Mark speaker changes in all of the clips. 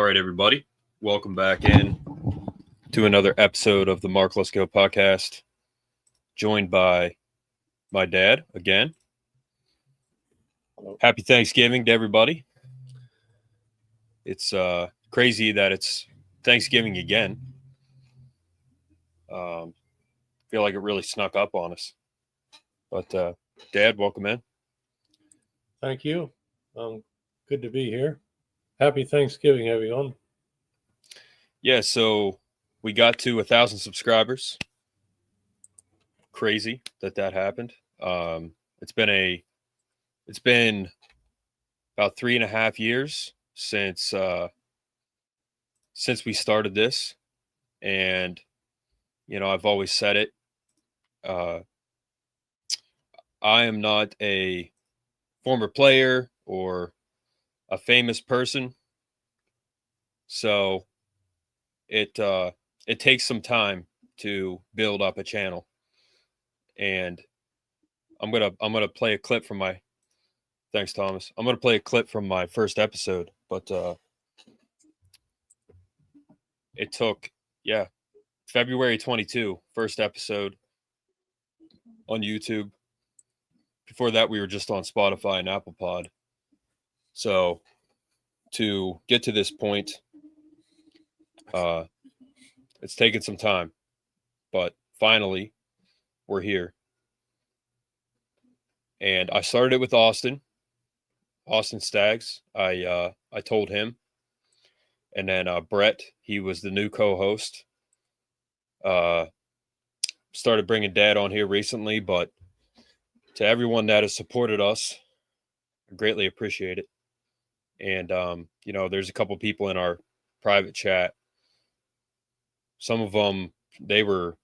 Speaker 1: right, everybody. Welcome back in to another episode of the Lesko podcast. Joined by my dad again.
Speaker 2: Hello.
Speaker 1: Happy Thanksgiving to everybody. It's crazy that it's Thanksgiving again. Feel like it really snuck up on us. But Dad, welcome in.
Speaker 2: Thank you. Good to be here. Happy Thanksgiving, everyone.
Speaker 1: Yeah, so we got to 1,000 subscribers. Crazy that happened. It's been about 3.5 years since we started this, and I've always said it. I am not a former player or a famous person, so it takes some time to build up a channel. And I'm gonna play a clip from my. Thanks, Thomas. I'm gonna play a clip from my first episode, but it took February 22, first episode on YouTube. Before that, we were just on Spotify and Apple Pod. So to get to this point, it's taken some time, but finally we're here. And I started it with Austin Staggs. I told him, and then Brett, he was the new co-host. Started bringing Dad on here recently, but to everyone that has supported us, I greatly appreciate it. And there's a couple people in our private chat. Some of them they were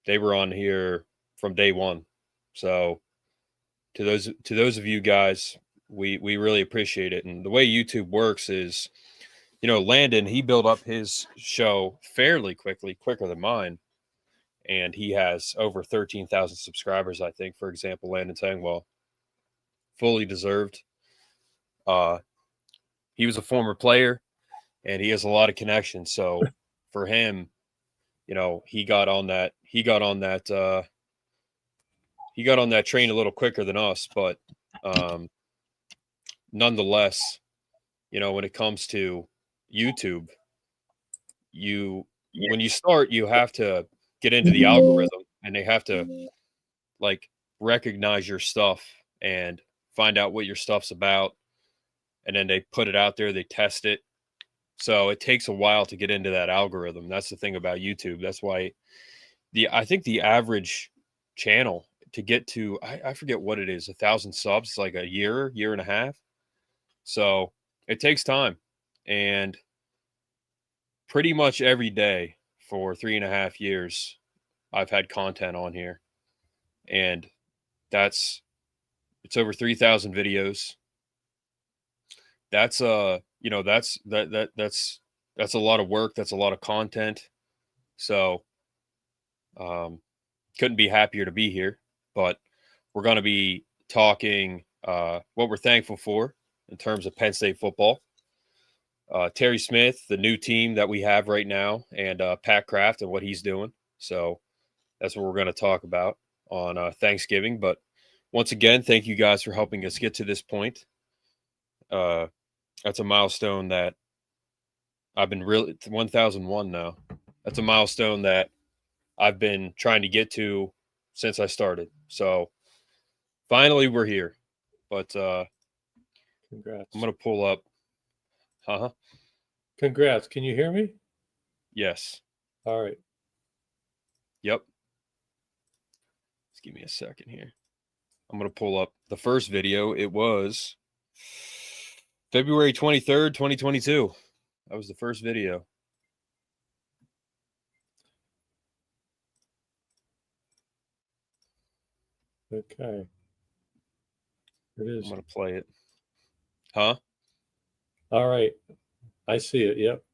Speaker 1: on here from day one. So to those of you guys, we really appreciate it. And the way YouTube works is, Landon, he built up his show fairly quickly, quicker than mine. And he has over 13,000 subscribers, I think, for example, Landon Tangwell. Fully deserved. He was a former player, and he has a lot of connections. So for him, he got on that train a little quicker than us. But nonetheless, when it comes to YouTube, when you start, you have to get into the algorithm, and they have to recognize your stuff and find out what your stuff's about. And then they put it out there, they test it. So it takes a while to get into that algorithm. That's the thing about YouTube. That's why I think the average channel to get to, I forget what it is, 1,000 subs, like a year and a half. So it takes time. And pretty much every day for 3.5 years, I've had content on here. And it's over 3,000 videos. That's a lot of work. That's a lot of content. So couldn't be happier to be here. But we're going to be talking what we're thankful for in terms of Penn State football. Terry Smith, the new team that we have right now, and Pat Kraft and what he's doing. So that's what we're going to talk about on Thanksgiving. But once again, thank you guys for helping us get to this point. That's a milestone that I've been 1,001 now. That's a milestone that I've been trying to get to since I started. So finally we're here. But
Speaker 2: Congrats.
Speaker 1: I'm going to pull up.
Speaker 2: Congrats. Can you hear me?
Speaker 1: Yes.
Speaker 2: All right.
Speaker 1: Yep. Just give me a second here. I'm going to pull up the first video. It was February 23rd, 2022. That was the first video.
Speaker 2: Okay. It is.
Speaker 1: I'm going to play it. Huh?
Speaker 2: All right. I see it. Yep.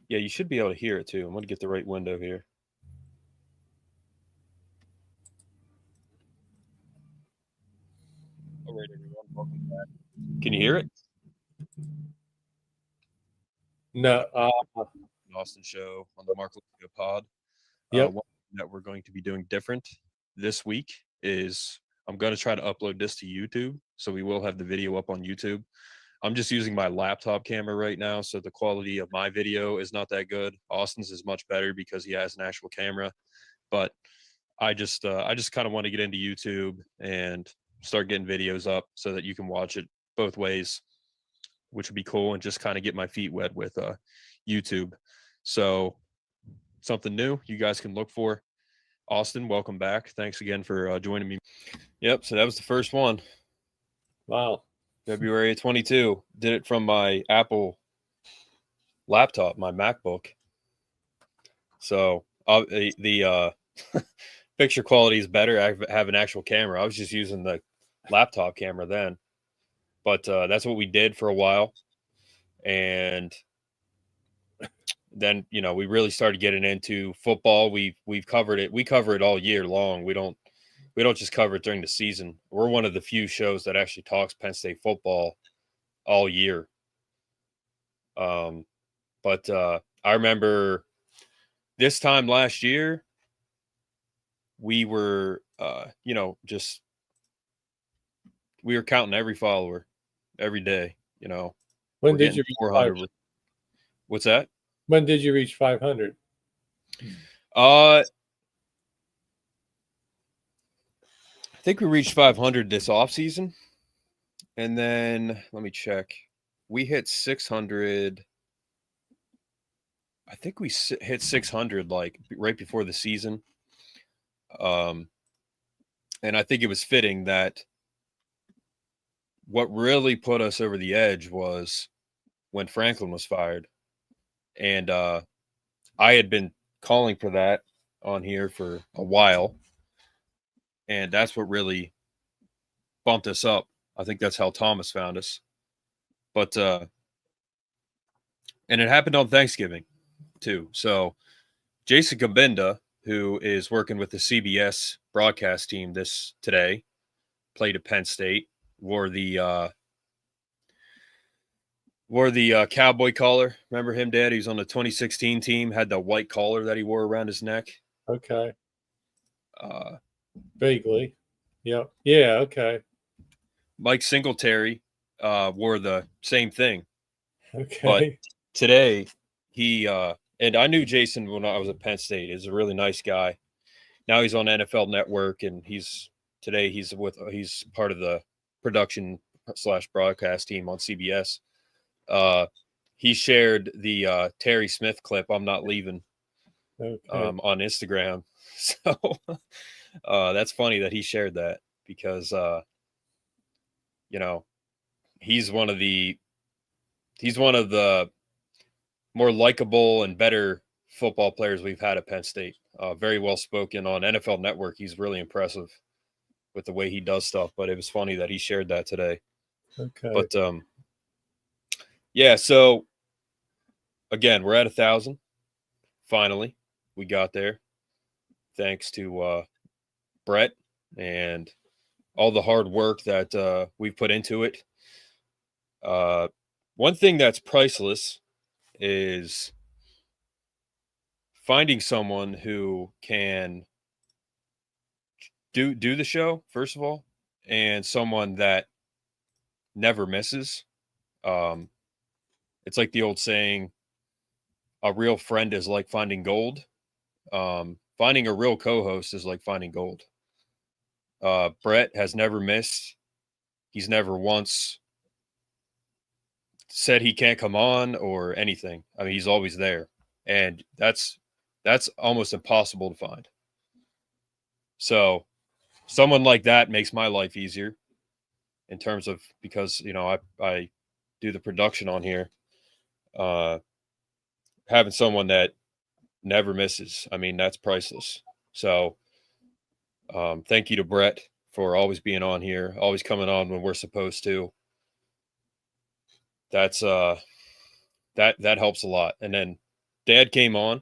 Speaker 1: Yeah, you should be able to hear it too. I'm going to get the right window here. All right, everyone. Welcome back. Can you hear it?
Speaker 2: No.
Speaker 1: Austin show on the Mark Lesko pod.
Speaker 2: Yep.
Speaker 1: One thing that we're going to be doing different this week is I'm going to try to upload this to YouTube. So we will have the video up on YouTube. I'm just using my laptop camera right now, so the quality of my video is not that good. Austin's is much better because he has an actual camera. But I just kind of want to get into YouTube and start getting videos up so that you can watch it both ways, which would be cool, and just kind of get my feet wet with YouTube. So something new you guys can look for. Austin, welcome back. Thanks again for joining me. Yep. So that was the first one.
Speaker 2: Wow.
Speaker 1: February 22. Did it from my Apple laptop, my MacBook. So the picture quality is better. I have an actual camera. I was just using the laptop camera then. But that's what we did for a while. And then, we really started getting into football. We've covered it. We cover it all year long. We don't just cover it during the season. We're one of the few shows that actually talks Penn State football all year. But I remember this time last year, we were, we were counting every follower every day,
Speaker 2: When did you reach
Speaker 1: 400? What's that?
Speaker 2: When did you reach 500?
Speaker 1: I think we reached 500 this offseason. And then let me check. We hit 600. I think we hit 600 like right before the season. And I think it was fitting that what really put us over the edge was when Franklin was fired. And I had been calling for that on here for a while. And that's what really bumped us up. I think that's how Thomas found us. But and it happened on Thanksgiving too. So Jason Gabinda, who is working with the CBS broadcast team today, played at Penn State, wore the cowboy collar. Remember him, Dad? He was on the 2016 team, had the white collar that he wore around his neck.
Speaker 2: Okay. Vaguely. Yep. Yeah. Okay.
Speaker 1: Mike Singletary wore the same thing.
Speaker 2: Okay.
Speaker 1: But today, he and I knew Jason when I was at Penn State. He's a really nice guy. Now he's on NFL Network, and he's part of the production / broadcast team on CBS. He shared the Terry Smith clip, "I'm Not Leaving," on Instagram. So that's funny that he shared that because he's one of the more likable and better football players we've had at Penn State. Very well spoken on NFL Network. He's really impressive with the way he does stuff. But it was funny that he shared that today.
Speaker 2: Okay.
Speaker 1: But yeah. So again, we're at 1,000. Finally, we got there, thanks to Brett and all the hard work that we've put into it. One thing that's priceless is finding someone who can do the show, first of all, and someone that never misses. It's like the old saying, a real friend is like finding gold. Finding a real co-host is like finding gold. Brett has never missed. He's never once said he can't come on or anything. I mean, he's always there. And that's almost impossible to find. So someone like that makes my life easier in terms of, because, I do the production on here. Having someone that never misses, I mean, that's priceless. So thank you to Brett for always being on here, always coming on when we're supposed to. That's that helps a lot. And then Dad came on,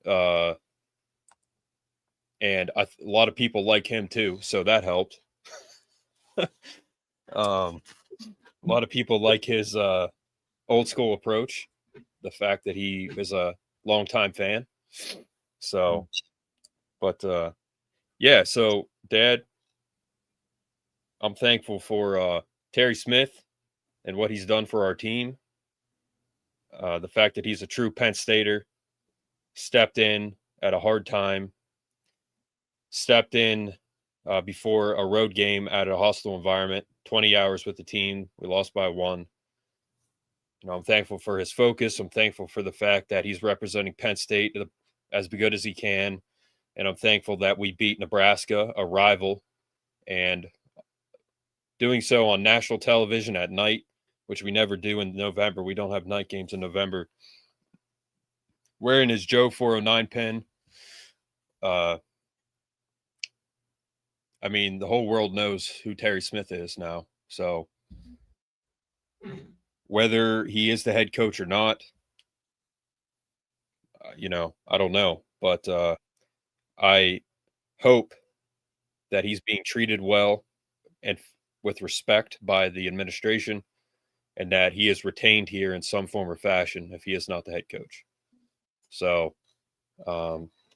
Speaker 1: and a lot of people like him too, so that helped. A lot of people like his old school approach. the fact that he is a longtime fan. So, but yeah. So, Dad, I'm thankful for Terry Smith and what he's done for our team. The fact that he's a true Penn Stater, stepped in at a hard time, stepped in before a road game at a hostile environment, 20 hours with the team. We lost by 1. I'm thankful for his focus. I'm thankful for the fact that he's representing Penn State as good as he can. And I'm thankful that we beat Nebraska, a rival, and doing so on national television at night, which we never do in November. We don't have night games in November. Wearing his Joe 409 pin. I mean, the whole world knows who Terry Smith is now. So whether he is the head coach or not, I don't know. But I hope that he's being treated well and with respect by the administration, and that he is retained here in some form or fashion if he is not the head coach. So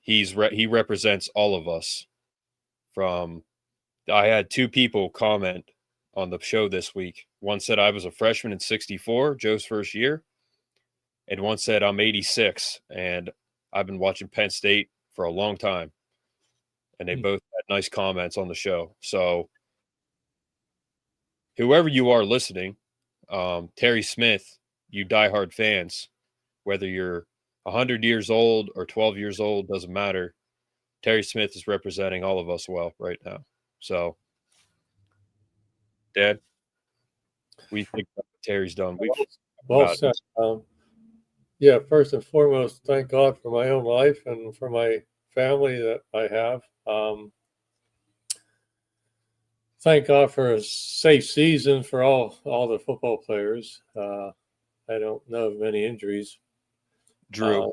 Speaker 1: he represents all of us. I had 2 people comment on the show this week. One said I was a freshman in '64, Joe's first year, and one said I'm 86 and I've been watching Penn State for a long time. And they both had nice comments on the show. So whoever you are listening, Terry Smith, you diehard fans, whether you're 100 years old or 12 years old, doesn't matter. Terry Smith is representing all of us well right now. So, Dad, we think what Terry's done.
Speaker 2: Well said. Yeah, first and foremost, thank God for my own life and for my family that I have. Thank God for a safe season for all the football players. I don't know of many injuries.
Speaker 1: Drew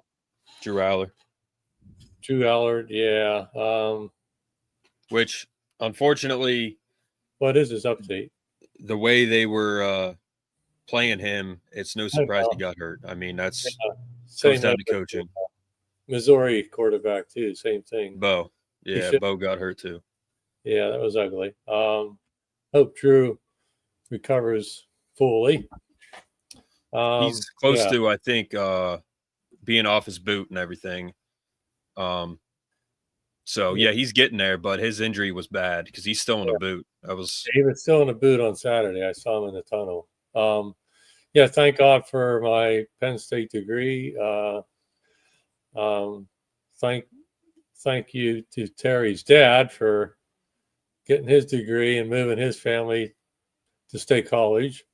Speaker 1: Aller.
Speaker 2: Drew Allard, yeah.
Speaker 1: Which, unfortunately,
Speaker 2: what is his update?
Speaker 1: The way they were playing him, it's no surprise he got hurt. I mean, that's comes down to coaching.
Speaker 2: Missouri quarterback too, same thing.
Speaker 1: Bo, yeah, Bo got hurt too.
Speaker 2: Yeah, that was ugly. Hope Drew recovers fully.
Speaker 1: He's close to, I think, being off his boot and everything. So yeah, he's getting there, but his injury was bad because he's still in a boot.
Speaker 2: He was still in a boot on Saturday. I saw him in the tunnel. Thank God for my Penn State degree. Thank you to Terry's dad for getting his degree and moving his family to State College,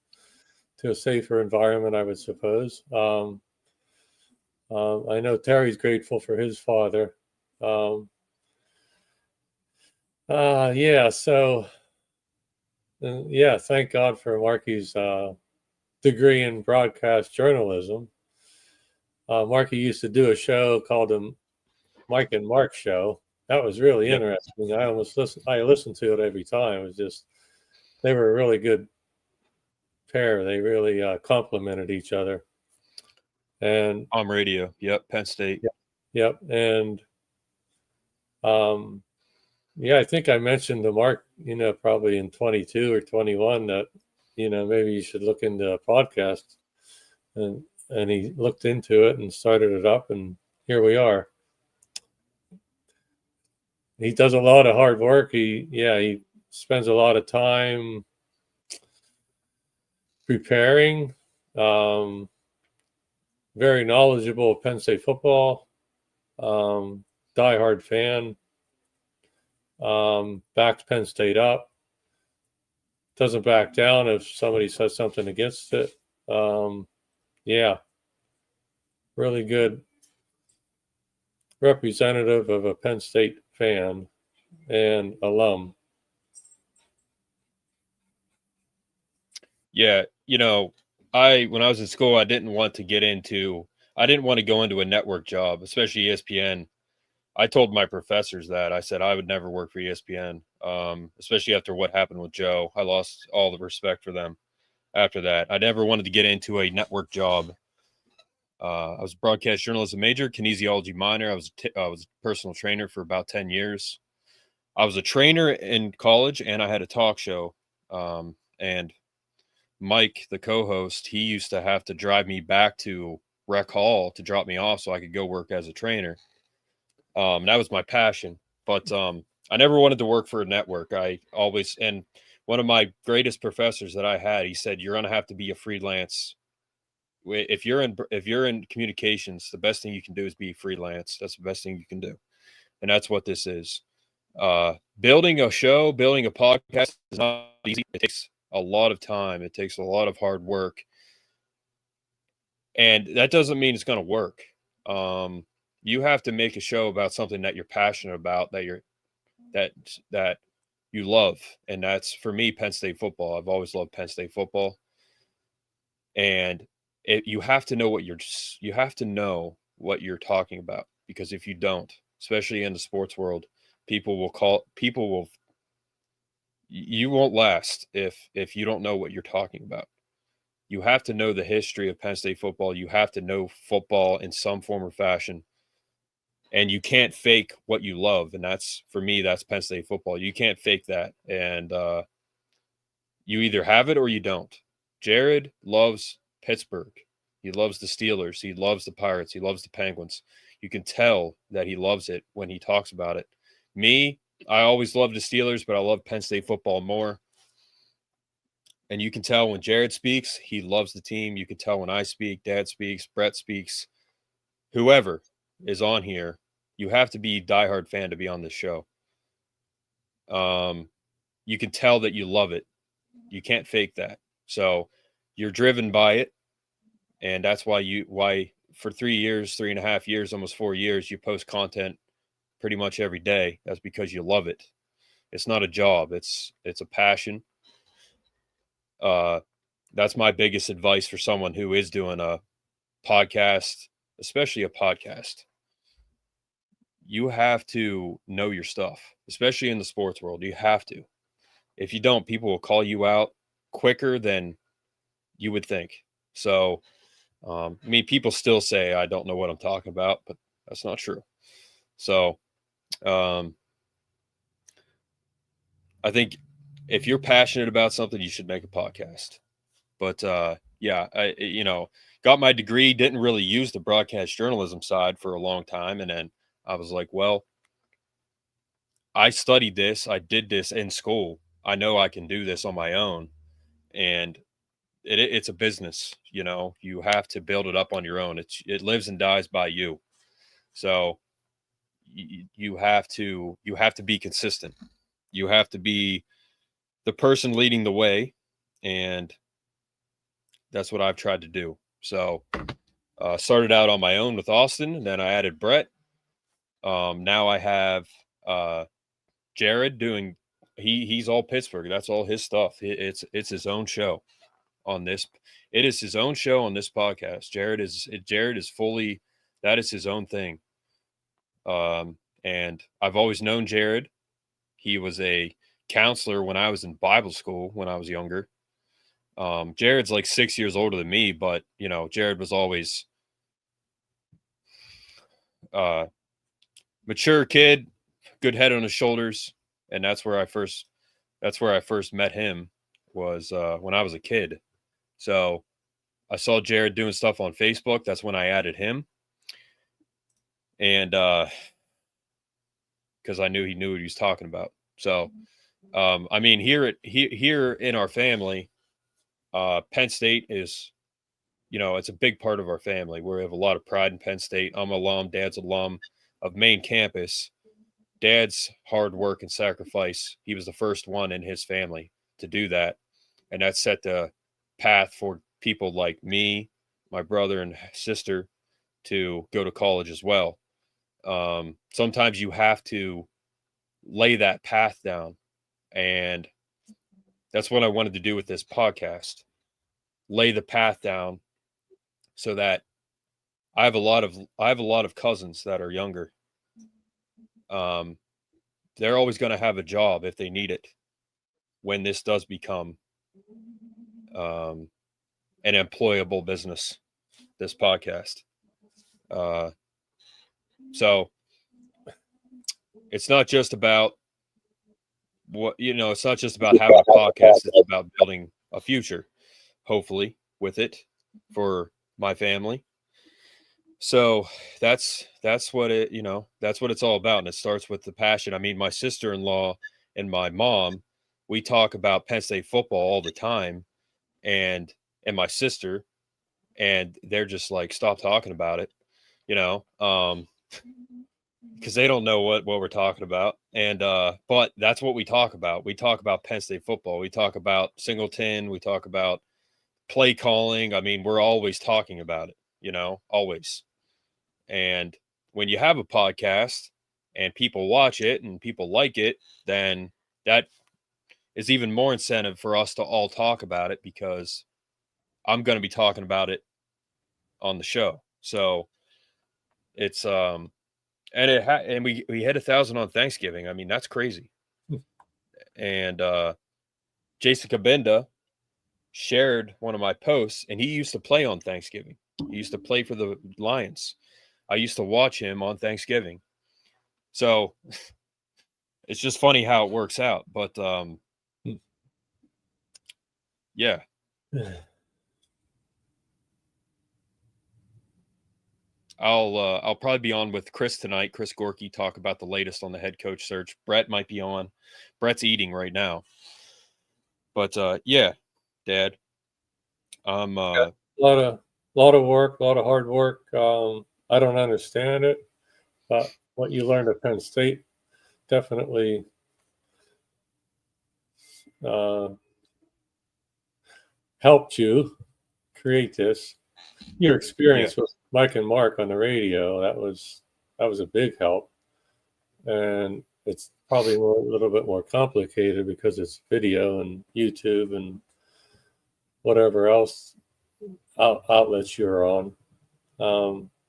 Speaker 2: to a safer environment, I would suppose. I know Terry's grateful for his father. Thank God for Marky's degree in broadcast journalism. Marky used to do a show called the Mike and Mark Show. That was really interesting. I listened to it every time. It was just, they were a really good pair. They really complimented each other. And
Speaker 1: on radio, Penn State.
Speaker 2: Yep. And I think I mentioned to Mark, probably in 22 or 21 that, maybe you should look into a podcast. And he looked into it and started it up, and here we are. He does a lot of hard work. He spends a lot of time preparing. Very knowledgeable of Penn State football. Diehard fan. Backs Penn State up. Doesn't back down if somebody says something against it. Really good representative of a Penn State fan and alum.
Speaker 1: Yeah, when I was in school, I didn't want to go into a network job, especially ESPN. I told my professors that. I said I would never work for ESPN, especially after what happened with Joe. I lost all the respect for them after that. I never wanted to get into a network job. I was a broadcast journalism major, kinesiology minor. I was a personal trainer for about 10 years. I was a trainer in college, and I had a talk show. And Mike, the co-host, he used to have to drive me back to Rec Hall to drop me off so I could go work as a trainer. That was my passion. But I never wanted to work for a network. And one of my greatest professors that I had, he said, you're going to have to be a freelance. If you're in communications, the best thing you can do is be freelance. That's the best thing you can do. And that's what this is. Building a show, building a podcast is not easy. It takes a lot of time. It takes a lot of hard work. And that doesn't mean it's going to work. You have to make a show about something that you're passionate about, that you love. And that's, for me, Penn State football. I've always loved Penn State football. And you have to know what you're talking about, because if you don't, especially in the sports world, you won't last if you don't know what you're talking about. You have to know the history of Penn State football. You have to know football in some form or fashion. And you can't fake what you love. And for me, that's Penn State football. You can't fake that. And you either have it or you don't. Jared loves Pittsburgh. He loves the Steelers. He loves the Pirates. He loves the Penguins. You can tell that he loves it when he talks about it. Me, I always loved the Steelers, but I love Penn State football more. And you can tell when Jared speaks, he loves the team. You can tell when I speak, Dad speaks, Brett speaks, whoever is on here, you have to be a diehard fan to be on this show. You can tell that you love it. You can't fake that. So you're driven by it. And that's why for 3.5 years, almost 4 years, you post content pretty much every day. That's because you love it. It's not a job. It's a passion. That's my biggest advice for someone who is doing a podcast, especially a podcast. You have to know your stuff, especially in the sports world. You have to. If you don't, people will call you out quicker than you would think. So, people still say I don't know what I'm talking about, but that's not true. So, I think if you're passionate about something, you should make a podcast. But yeah, I got my degree, didn't really use the broadcast journalism side for a long time. And then I was like, well, I studied this. I did this in school. I know I can do this on my own. And it's a business, you have to build it up on your own. It lives and dies by you. So you have to be consistent. You have to be the person leading the way. And that's what I've tried to do. So started out on my own with Austin, and then I added Brett. Now I have Jared doing, he's all Pittsburgh. That's all his stuff. It's his own show on this. It is his own show on this podcast. Jared is fully, that is his own thing. And I've always known Jared. He was a counselor when I was in Bible school when I was younger. Jared's like 6 years older than me, but Jared was always mature kid, good head on his shoulders. And that's where I first met him, was when I was a kid. So I saw Jared doing stuff on Facebook. That's when I added him. And because I knew he knew what he was talking about. So here in our family, Penn State is, it's a big part of our family. We have a lot of pride in Penn State. I'm alum, Dad's alum of main campus. Dad's hard work and sacrifice, he was the first one in his family to do that. And that set the path for people like me, my brother and sister, to go to college as well. Sometimes you have to lay that path down. And that's what I wanted to do with this podcast. Lay the path down so that I have a lot of cousins that are younger. They're always going to have a job if they need it when this does become an employable business. this podcast. So it's not just about it's not just about having a podcast. It's about building a future, hopefully, with it for my family. So that's what that's what it's all about. And it starts with the passion. I mean, my sister-in-law and my mom, we talk about Penn State football all the time, and my sister, and they're just like, stop talking about it, because they don't know what we're talking about. And but that's what we talk about. We talk about Penn State football. We talk about Singleton. We talk about play calling. I mean, we're always talking about it, always. And when you have a podcast and people watch it and people like it, then that is even more incentive for us to all talk about it, because I'm going to be talking about it on the show. So it's and we hit 1,000 on Thanksgiving. I mean, that's crazy. And Jason Kabinda shared one of my posts, and he used to play on Thanksgiving. He used to play for the Lions. I used to watch him on Thanksgiving. So it's just funny how it works out. But yeah. I'll probably be on with Chris tonight. Chris Gorky, talk about the latest on the head coach search. Brett might be on. Brett's eating right now. But yeah, Dad. A
Speaker 2: lot of work, a lot of hard work. I don't understand it, but what you learned at Penn State definitely helped you create this. Your experience with Mike and Mark on the radio, that was a big help. And it's probably a little bit more complicated because it's video and YouTube and whatever else outlets you're on.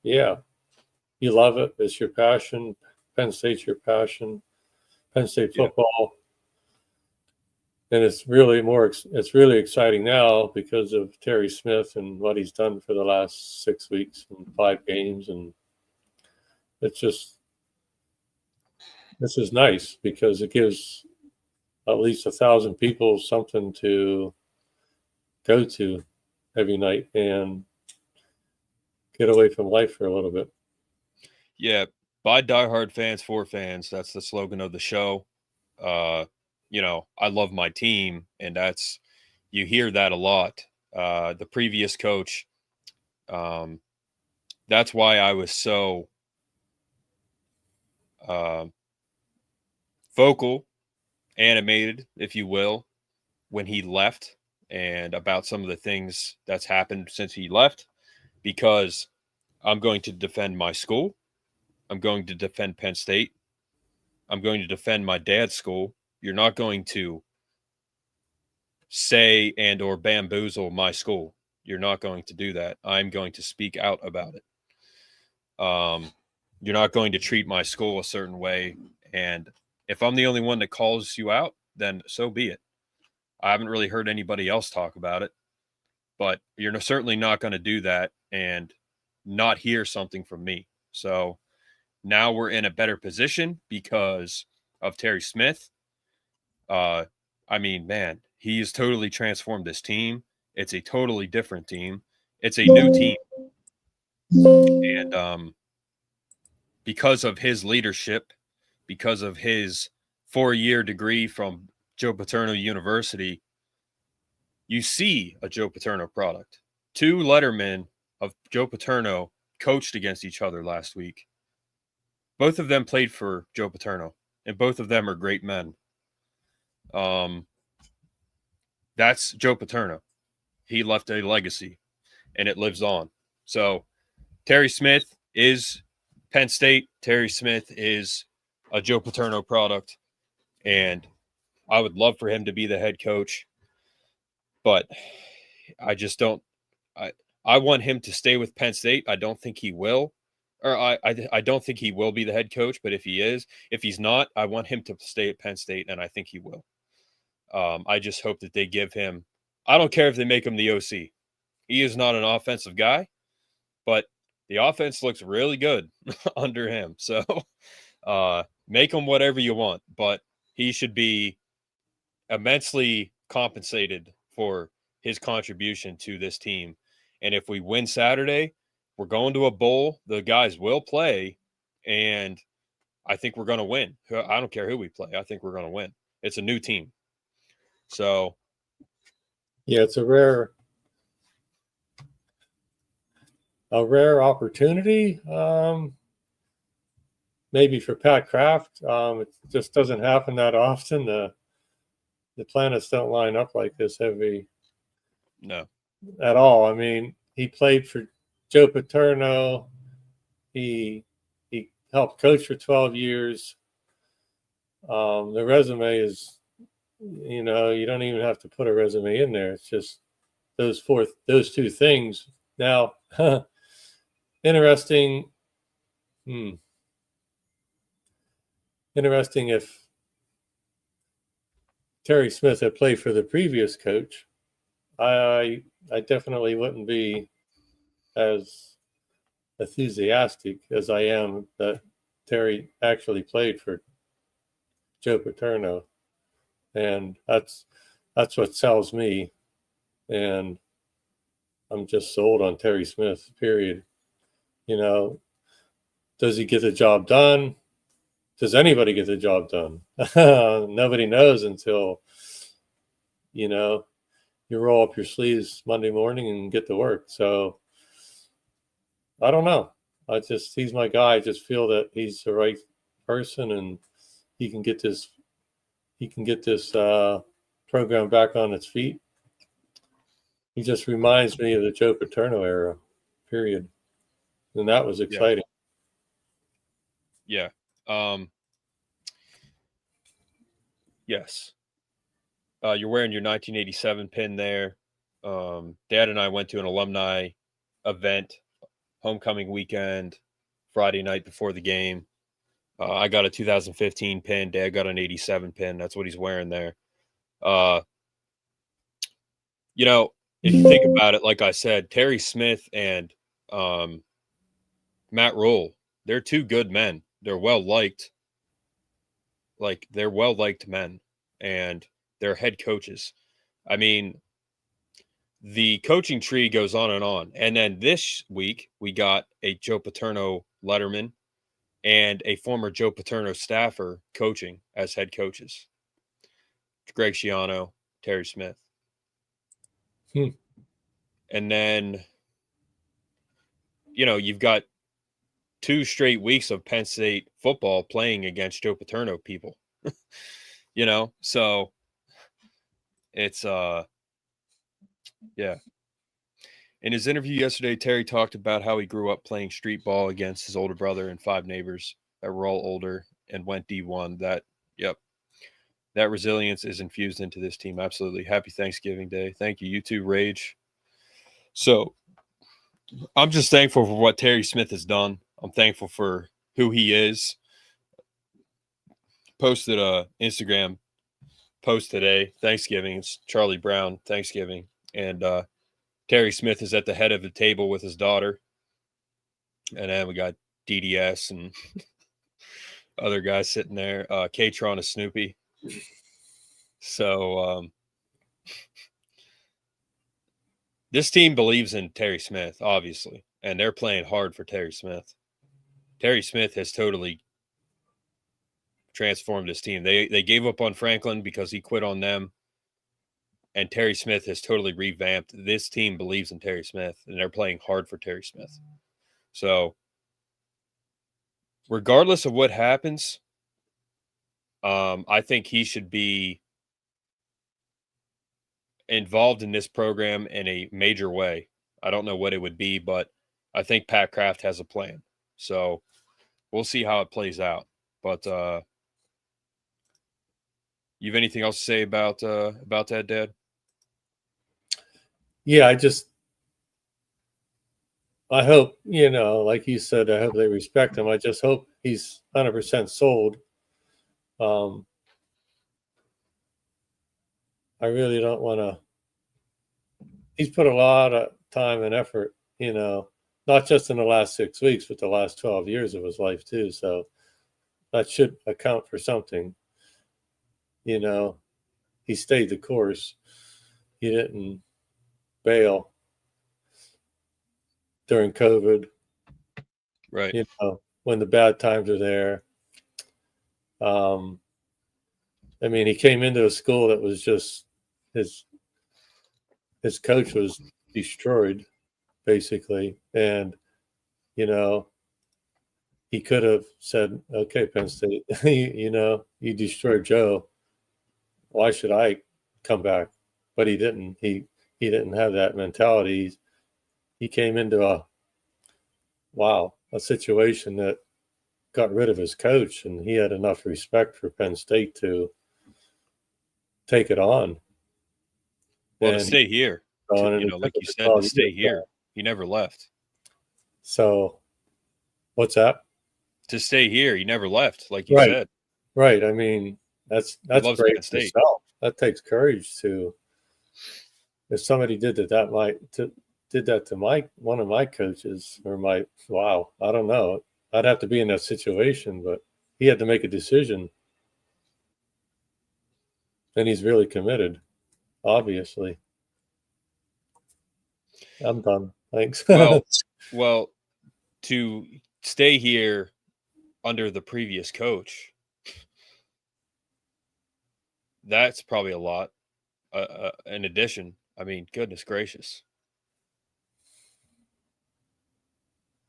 Speaker 2: Yeah, you love it. It's your passion. Penn State's your passion. Penn State football. And it's really exciting now because of Terry Smith and what he's done for the last 6 weeks and 5 games. And it's just, this is nice because it gives at least 1,000 people something to go to every night and get away from life for a little bit.
Speaker 1: Yeah. By diehard fans for fans. That's the slogan of the show. I love my team, and you hear that a lot. The previous coach, that's why I was so vocal, animated, if you will, when he left, and about some of the things that's happened since he left, because I'm going to defend my school. I'm going to defend Penn State. I'm going to defend my dad's school. You're not going to say and or bamboozle my school. You're not going to do that. I'm going to speak out about it. You're not going to treat my school a certain way. And if I'm the only one that calls you out, then so be it. I haven't really heard anybody else talk about it, but you're certainly not going to do that and not hear something from me. So now we're in a better position because of Terry Smith. I mean, man, he has totally transformed this team. It's a totally different team. It's a new team. And because of his leadership, because of his 4-year degree from Joe Paterno University, you see a Joe Paterno product. 2 lettermen of Joe Paterno coached against each other last week. Both of them played for Joe Paterno, and both of them are great men. That's Joe Paterno. He left a legacy, and it lives on. So Terry Smith is Penn State. Terry Smith is a Joe Paterno product, and I would love for him to be the head coach, but I just don't. I want him to stay with Penn State. I don't think he will, or I don't think he will be the head coach. But if he's not, I want him to stay at Penn State, and I think he will. I just hope that they give him. I don't care if they make him the OC. He is not an offensive guy. but the offense looks really good under him. So make him whatever you want, but he should be immensely compensated for his contribution to this team. And if we win Saturday, we're going to a bowl. The guys will play, and I think we're going to win. I don't care who we play. I think we're going to win. It's a new team. So,
Speaker 2: yeah, it's a rare opportunity. Maybe for Pat Kraft. It just doesn't happen that often. The planets don't line up like this
Speaker 1: no.
Speaker 2: At all. I mean, he played for Joe Paterno. He helped coach for 12 years. The resume is, you don't even have to put a resume in there. It's just those two things. Now, interesting. Interesting if Terry Smith had played for the previous coach, I definitely wouldn't be as enthusiastic as I am that Terry actually played for Joe Paterno, and that's what sells me. And I'm just sold on Terry Smith. Period. Does he get the job done? Does anybody get the job done? Nobody knows until you roll up your sleeves Monday morning and get to work. So I don't know. He's my guy. I just feel that he's the right person, and he can get this program back on its feet. He just reminds me of the Joe Paterno era, period. And that was exciting.
Speaker 1: Yeah. Yes. You're wearing your 1987 pin there. Dad and I went to an alumni event, homecoming weekend, Friday night before the game. I got a 2015 pin. Dad got an 87 pin. That's what he's wearing there. If you think about it, like I said, Terry Smith and Matt Rule, they're two good men. They're well liked. They're well liked men, and they're head coaches. I mean, the coaching tree goes on. And then this week, we got a Joe Paterno letterman and a former Joe Paterno staffer coaching as head coaches. Greg Schiano, Terry Smith. And then, you've got 2 straight weeks of Penn State football playing against Joe Paterno people. So it's yeah. In his interview yesterday, Terry talked about how he grew up playing street ball against his older brother and 5 neighbors that were all older and went D1. That resilience is infused into this team. Absolutely. Happy Thanksgiving Day. Thank you. You too, Rage. So I'm just thankful for what Terry Smith has done. I'm thankful for who he is. Posted a Instagram post today, Thanksgiving. It's Charlie Brown, Thanksgiving. And Terry Smith is at the head of the table with his daughter. And then we got DDS and other guys sitting there. K-Tron is Snoopy. So this team believes in Terry Smith, obviously, and they're playing hard for Terry Smith. Terry Smith has totally transformed this team. They gave up on Franklin because he quit on them, and Terry Smith has totally revamped. This team believes in Terry Smith, and they're playing hard for Terry Smith. So regardless of what happens, I think he should be involved in this program in a major way. I don't know what it would be, but I think Pat Kraft has a plan. So we'll see how it plays out. But you have anything else to say about that, Dad?
Speaker 2: Yeah, I hope, like you said, I hope they respect him. I just hope he's 100% sold. I really don't want to. He's put a lot of time and effort, not just in the last 6 weeks, but the last 12 years of his life too. So that should account for something. You know, he stayed the course. He didn't bail during COVID.
Speaker 1: Right.
Speaker 2: You know, when the bad times are there. I mean, he came into a school that was just his coach was destroyed, basically, and you know, he could have said, "Okay, Penn State, you destroyed Joe. Why should I come back?" But he didn't. He didn't have that mentality. He came into a situation that got rid of his coach, and he had enough respect for Penn State to take it on.
Speaker 1: Well, to stay here, like you said, to stay here, he never left.
Speaker 2: So, what's that?
Speaker 1: To stay here, he never left, like you said.
Speaker 2: Right. I mean, that's great for yourself. That takes courage to. If somebody did that to one of my coaches I don't know. I'd have to be in that situation, but he had to make a decision. And he's really committed, obviously. I'm done. Thanks.
Speaker 1: well, to stay here under the previous coach, that's probably a lot. In addition, I mean, goodness gracious.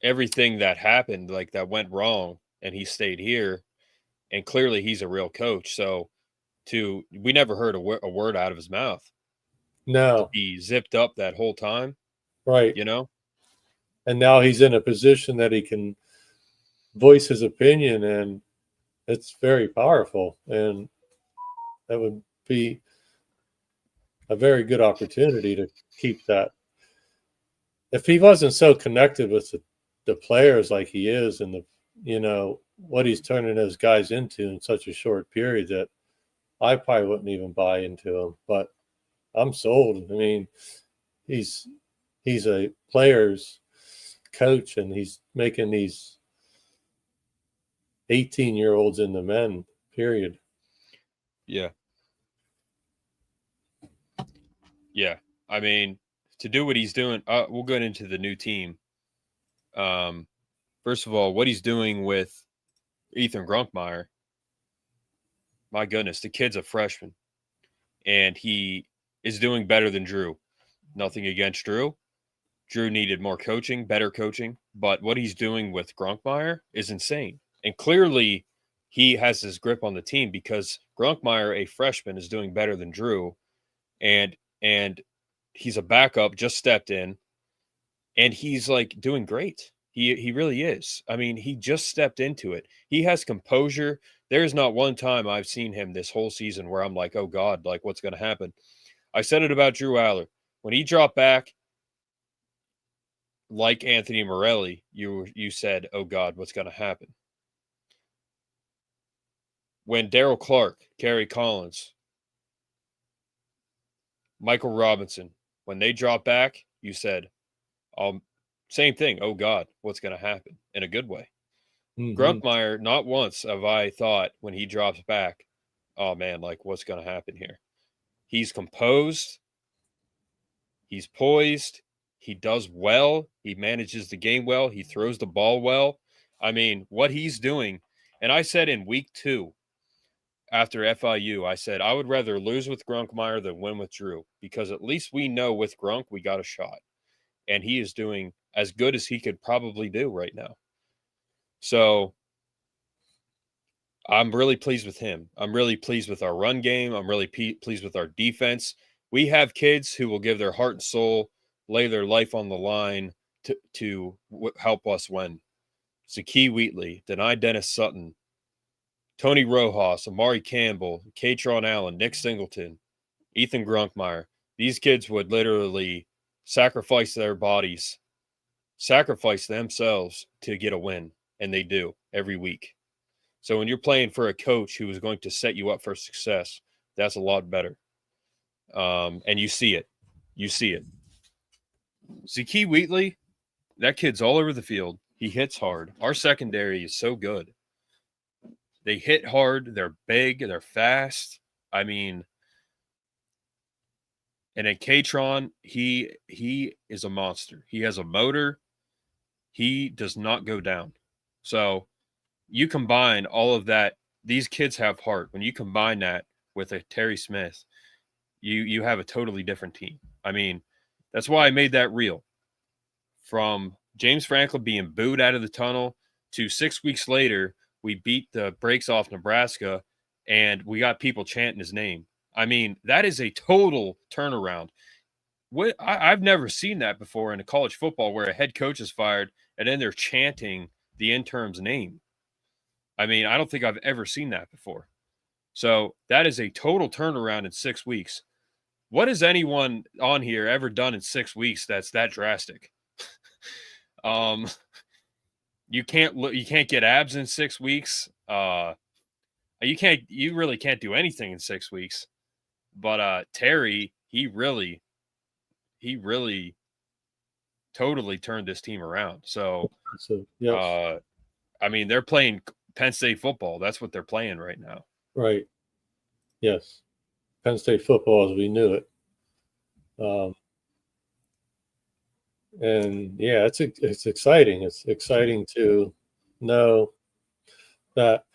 Speaker 1: Everything that happened, like that went wrong, and he stayed here, and clearly he's a real coach. So we never heard a word out of his mouth.
Speaker 2: No.
Speaker 1: To be zipped up that whole time.
Speaker 2: Right.
Speaker 1: And
Speaker 2: now he's in a position that he can voice his opinion, and it's very powerful. And that would be a very good opportunity to keep that. If he wasn't so connected with the players like he is, and what he's turning those guys into in such a short period, that I probably wouldn't even buy into him. But I'm sold. I mean, he's a player's coach, and he's making these 18-year-olds into men, period.
Speaker 1: Yeah. Yeah. I mean, to do what he's doing, we'll get into the new team. First of all, what he's doing with Ethan Grunkmeyer, my goodness, the kid's a freshman, and he is doing better than Drew. Nothing against Drew. Drew needed more coaching, better coaching, but what he's doing with Grunkmeyer is insane. And clearly he has his grip on the team, because Grunkmeyer, a freshman, is doing better than Drew, and he's a backup, just stepped in, and he's like doing great. He really is. I mean, he just stepped into it. He has composure. There's not one time I've seen him this whole season where I'm like, oh God, like what's going to happen? I said it about Drew Aller. When he dropped back, like Anthony Morelli, you said, oh God, what's going to happen? When Daryl Clark, Kerry Collins, Michael Robinson, when they dropped back, you said, same thing. Oh God, what's going to happen? In a good way. Mm-hmm. Grunkmeyer, not once have I thought when he drops back, oh man, like what's going to happen here? He's composed. He's poised. He does well. He manages the game well. He throws the ball well. I mean, what he's doing. And I said in week 2, after FIU, I said, I would rather lose with Grunkmeyer than win with Drew, because at least we know with Grunk, we got a shot. And he is doing as good as he could probably do right now. So I'm really pleased with him. I'm really pleased with our run game. I'm really pleased with our defense. We have kids who will give their heart and soul, lay their life on the line to help us win. Zakee Wheatley, Denai Dennis Sutton, Tony Rojas, Amari Campbell, Katron Allen, Nick Singleton, Ethan Grunkmeyer. These kids would literally sacrifice their bodies, sacrifice themselves to get a win, and they do every week. So when you're playing for a coach who is going to set you up for success, that's a lot better. And you see it. You see it. Zakee Wheatley, That kid's all over the field. He hits hard. Our secondary is so good. They hit hard. They're big. They're fast. I mean, and then Katron, he is a monster. He has a motor. He does not go down. So you combine all of that. These kids have heart. When you combine that with a Terry Smith, you have a totally different team. I mean, that's why I made that reel. From James Franklin being booed out of the tunnel to 6 weeks later, we beat the brakes off Nebraska and we got people chanting his name. I mean, that is a total turnaround. I've never seen that before in a college football where a head coach is fired and then they're chanting the intern's name. I mean, I don't think I've ever seen that before. So that is a total turnaround in 6 weeks. What has anyone on here ever done in 6 weeks that's that drastic? You can't get abs in 6 weeks. You really can't do anything in 6 weeks. But Terry, he really totally turned this team around. So
Speaker 2: yes.
Speaker 1: I mean, they're playing Penn State football. That's what they're playing right now.
Speaker 2: Right. Yes. Penn State football as we knew it. And yeah, it's exciting. It's exciting to know that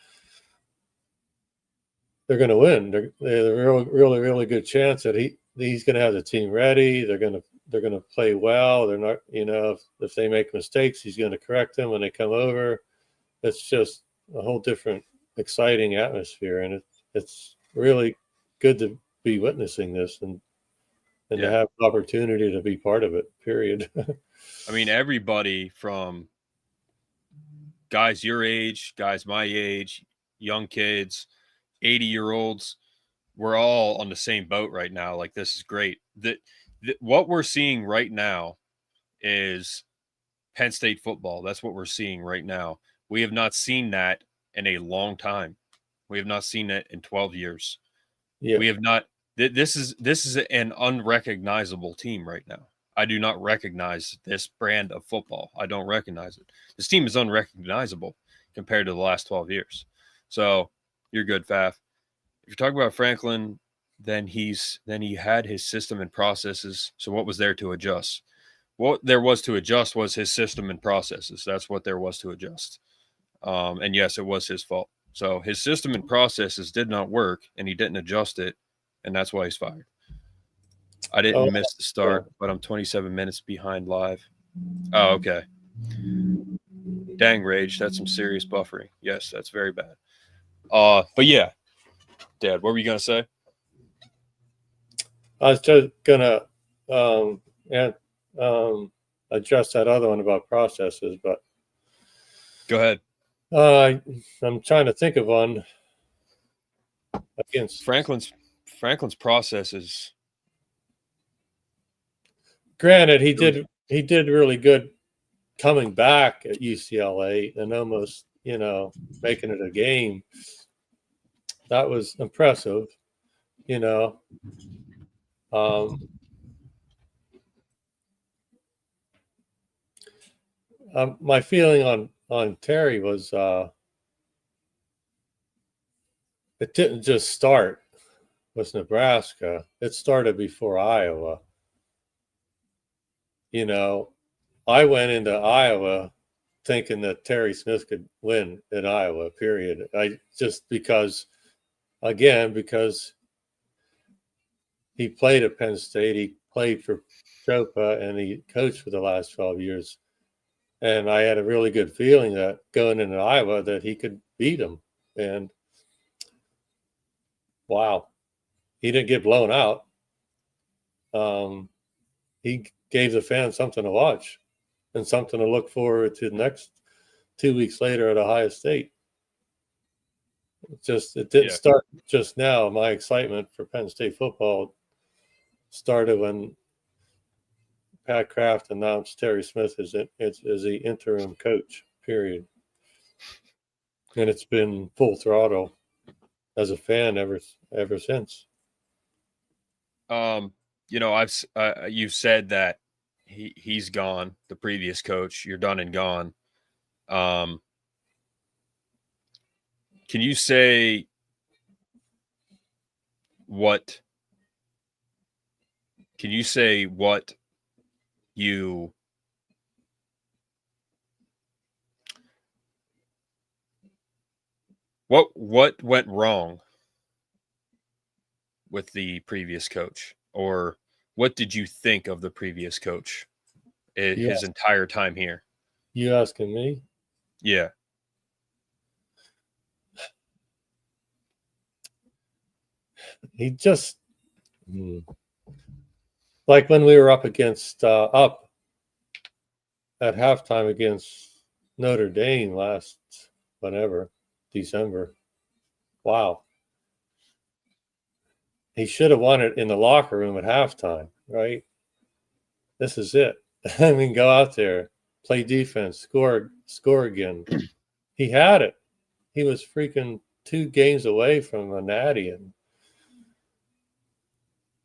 Speaker 2: they're going to win. There's a really good chance that he's going to have the team ready. They're going to play well. They're not, if they make mistakes, he's going to correct them when they come over. It's just a whole different exciting atmosphere, and it's really good to be witnessing this and to have the opportunity to be part of it, period.
Speaker 1: I mean, everybody from guys your age, guys my age, young kids, 80-year-olds, we're all on the same boat right now. Like, this is great. What we're seeing right now is Penn State football. That's what we're seeing right now. We have not seen that in a long time. We have not seen it in 12 years.
Speaker 2: Yeah.
Speaker 1: We have not. This is an unrecognizable team right now. I do not recognize this brand of football. I don't recognize it. This team is unrecognizable compared to the last 12 years. So you're good, Faf. If you're talking about Franklin, then he had his system and processes. So what was there to adjust? What there was to adjust was his system and processes. That's what there was to adjust. And yes, it was his fault. So his system and processes did not work, and he didn't adjust it, and that's why he's fired. I didn't miss the start, but I'm 27 minutes behind live. Oh, okay. Dang, Rage, that's some serious buffering. Yes, that's very bad. But yeah, Dad, what were you gonna say?
Speaker 2: I was just gonna address that other one about processes, but
Speaker 1: go ahead.
Speaker 2: I'm trying to think of one against
Speaker 1: Franklin's processes.
Speaker 2: Granted, he did really good coming back at UCLA and almost, making it a game. That was impressive, my feeling on Terry was it didn't just start with Nebraska. It started before Iowa. I went into Iowa thinking that Terry Smith could win in Iowa, period. Because he played at Penn State, he played for Chopa, and he coached for the last 12 years. And I had a really good feeling that going into Iowa that he could beat him. And wow, he didn't get blown out. He gave the fans something to watch and something to look forward to the next 2 weeks later at Ohio State. It didn't start just now. My excitement for Penn State football started when Pat Kraft announced Terry Smith as the interim coach, period. And it's been full throttle as a fan ever since.
Speaker 1: You've said that he's gone. The previous coach, you're done and gone. Can you say what? Can you say what you? What went wrong with the previous coach, or what did you think of the previous coach his entire time here?
Speaker 2: You asking me?
Speaker 1: Yeah.
Speaker 2: He just like when we were up against up at halftime against Notre Dame last December. Wow. He should have won it in the locker room at halftime, right? This is it. I mean, go out there, play defense, score again. He had it. He was freaking 2 games away from a natty. And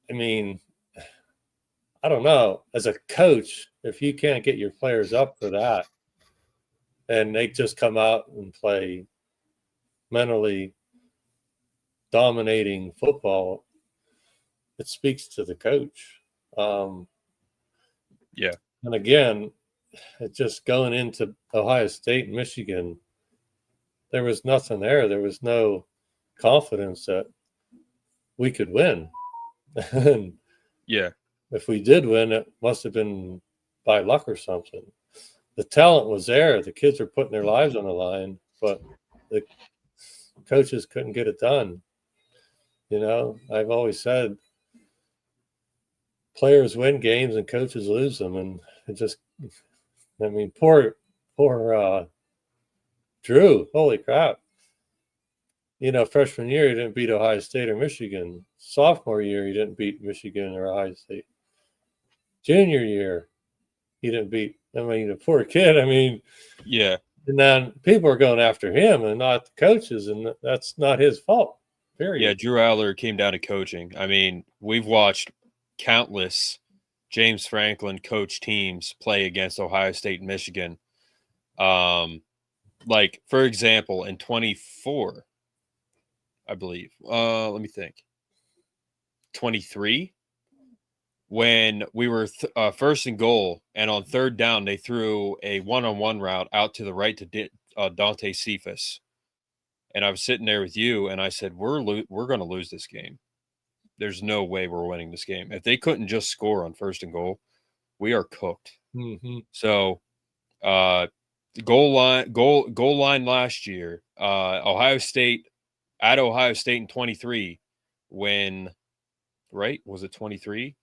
Speaker 2: I mean, I don't know. As a coach, if you can't get your players up for that, and they just come out and play mentally dominating football, it speaks to the coach.
Speaker 1: Yeah.
Speaker 2: And again, it just going into Ohio State and Michigan, there was nothing there. There was no confidence that we could win. And
Speaker 1: Yeah.
Speaker 2: if we did win, it must have been by luck or something. The talent was there. The kids were putting their lives on the line, but the coaches couldn't get it done. You know, I've always said players win games and coaches lose them. And it just, I mean, poor Drew, holy crap. You know, freshman year, he didn't beat Ohio State or Michigan. Sophomore year, he didn't beat Michigan or Ohio State. Junior year, he didn't beat, I mean, a poor kid. I mean,
Speaker 1: yeah.
Speaker 2: And then people are going after him and not the coaches, and that's not his fault, period.
Speaker 1: Yeah, Drew Aller came down to coaching. I mean, we've watched countless James Franklin coach teams play against Ohio State and Michigan. Like, for example, in 24, I believe. Let me think. 23, when we were first and goal, and on third down, they threw a one-on-one route out to the right to Dante Cephas. And I was sitting there with you, and I said, we're going to lose this game. There's no way we're winning this game. If they couldn't just score on first and goal, we are cooked.
Speaker 2: Mm-hmm.
Speaker 1: So, goal line last year, Ohio State in 23, when, right? Was it 23?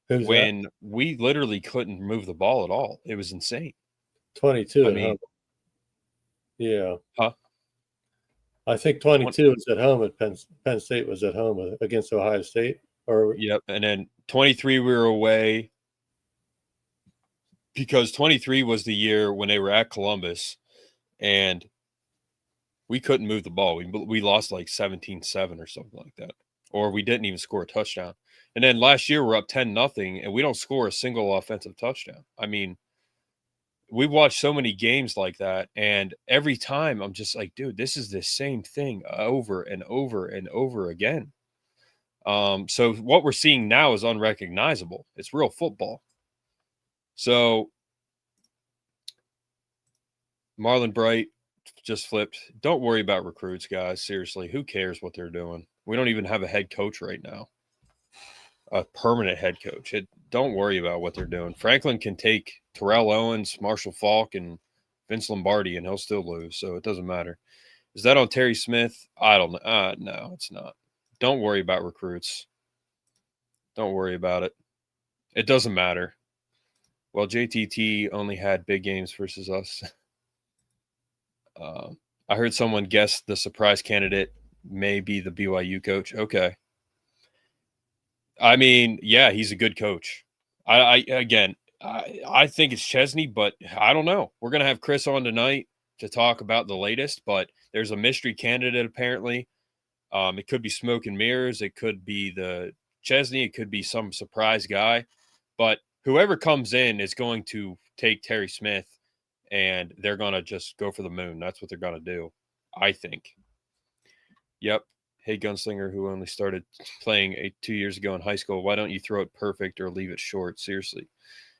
Speaker 1: When we literally couldn't move the ball at all. It was insane.
Speaker 2: 22 at home. Yeah.
Speaker 1: Huh?
Speaker 2: I think 22 was at home at Penn State was at home against Ohio State.
Speaker 1: Yep. And then 23 we were away, because 23 was the year when they were at Columbus and we couldn't move the ball. We lost like 17-7 or something like that. Or we didn't even score a touchdown. And then last year we're up 10-0 and we don't score a single offensive touchdown. I mean, we've watched so many games like that, and every time I'm just like, dude, this is the same thing over and over and over again. So what we're seeing now is unrecognizable. It's real football. So Marlon Bright just flipped. Don't worry about recruits, guys. Seriously, who cares what they're doing? We don't even have a head coach right now, a permanent head coach. Don't worry about what they're doing. Franklin can take Terrell Owens, Marshall Faulk, and Vince Lombardi, and he'll still lose, so it doesn't matter. Is that on Terry Smith? I don't know. No, it's not. Don't worry about recruits. Don't worry about it. It doesn't matter. Well, JTT only had big games versus us. I heard someone guess the surprise candidate may be the BYU coach. Okay. I mean, yeah, he's a good coach. I think it's Chesney, but I don't know. We're going to have Chris on tonight to talk about the latest, but there's a mystery candidate apparently. It could be smoke and mirrors. It could be the Chesney. It could be some surprise guy. But whoever comes in is going to take Terry Smith, and they're going to just go for the moon. That's what they're going to do, I think. Yep. Hey, gunslinger who only started playing 2 years ago in high school, why don't you throw it perfect or leave it short? Seriously,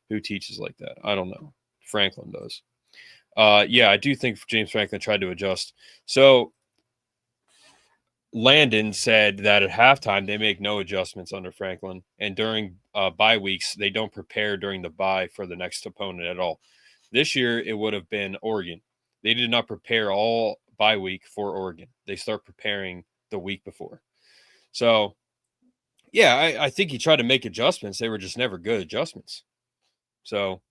Speaker 1: who teaches like that? I don't know. Franklin does. Yeah, I do think James Franklin tried to adjust. So Landon said that at halftime they make no adjustments under Franklin, and during bye weeks they don't prepare during the bye for the next opponent at all. This year it would have been Oregon. They did not prepare all bye week for Oregon. They start preparing the week before. So, yeah, I think he tried to make adjustments. They were just never good adjustments. So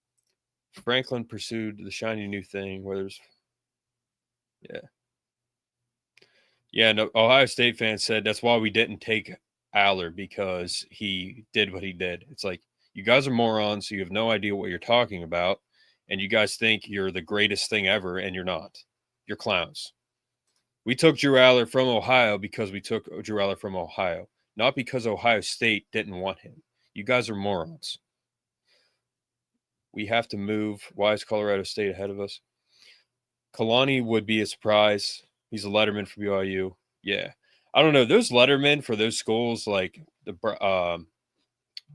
Speaker 1: Franklin pursued the shiny new thing where there's, yeah. Yeah, no, Ohio State fans said that's why we didn't take Aller, because he did what he did. It's like, you guys are morons, so you have no idea what you're talking about, and you guys think you're the greatest thing ever, and you're not. You're clowns. We took Drew Aller from Ohio because we took Drew Aller from Ohio, not because Ohio State didn't want him. You guys are morons. We have to move. Why is Colorado State ahead of us? Kalani would be a surprise. He's a letterman for BYU. Yeah. I don't know. Those lettermen for those schools like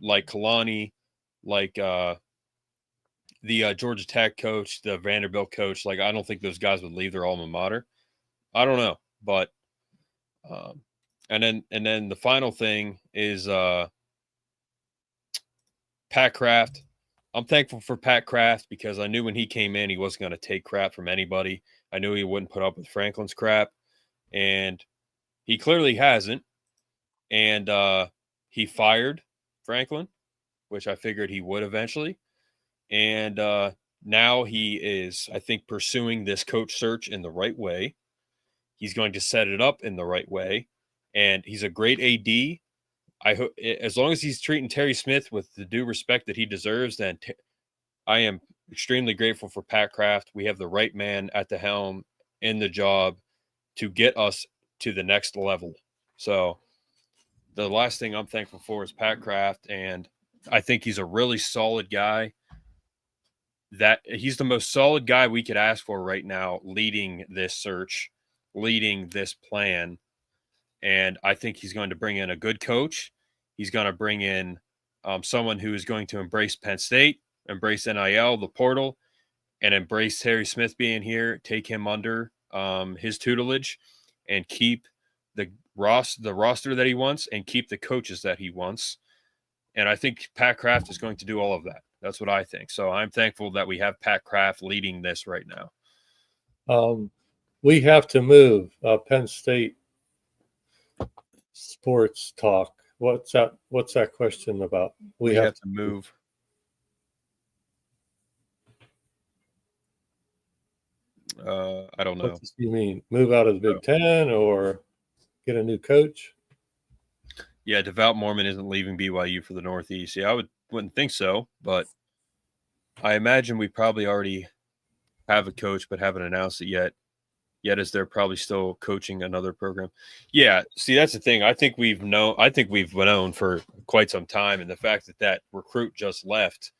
Speaker 1: like Kalani, like the Georgia Tech coach, the Vanderbilt coach, like I don't think those guys would leave their alma mater. I don't know, but and then the final thing is Pat Kraft. I'm thankful for Pat Kraft because I knew when he came in he wasn't going to take crap from anybody. I knew he wouldn't put up with Franklin's crap, and he clearly hasn't. And he fired Franklin, which I figured he would eventually. And now he is, I think, pursuing this coach search in the right way. He's going to set it up in the right way. And he's a great AD. I hope, as long as he's treating Terry Smith with the due respect that he deserves, then I am extremely grateful for Pat Kraft. We have the right man at the helm in the job to get us to the next level. So the last thing I'm thankful for is Pat Kraft, and I think he's a really solid guy. That he's the most solid guy we could ask for right now, leading this search, leading this plan. And I think he's going to bring in a good coach. He's going to bring in someone who is going to embrace Penn State, embrace NIL, the portal, and embrace Terry Smith being here, take him under his tutelage, and keep the roster that he wants and keep the coaches that he wants. And I think Pat Kraft is going to do all of that. That's what I think. So I'm thankful that we have Pat Kraft leading this right now.
Speaker 2: We have to move. Penn State sports talk. What's that question about?
Speaker 1: We have to move. I don't know.
Speaker 2: What does he mean? Move out of the Big Ten or get a new coach?
Speaker 1: Yeah, devout Mormon isn't leaving BYU for the Northeast. Yeah, wouldn't think so, but I imagine we probably already have a coach, but haven't announced it yet. Yet, as they're probably still coaching another program. Yeah, see, that's the thing. I think we've known for quite some time, and the fact that recruit just left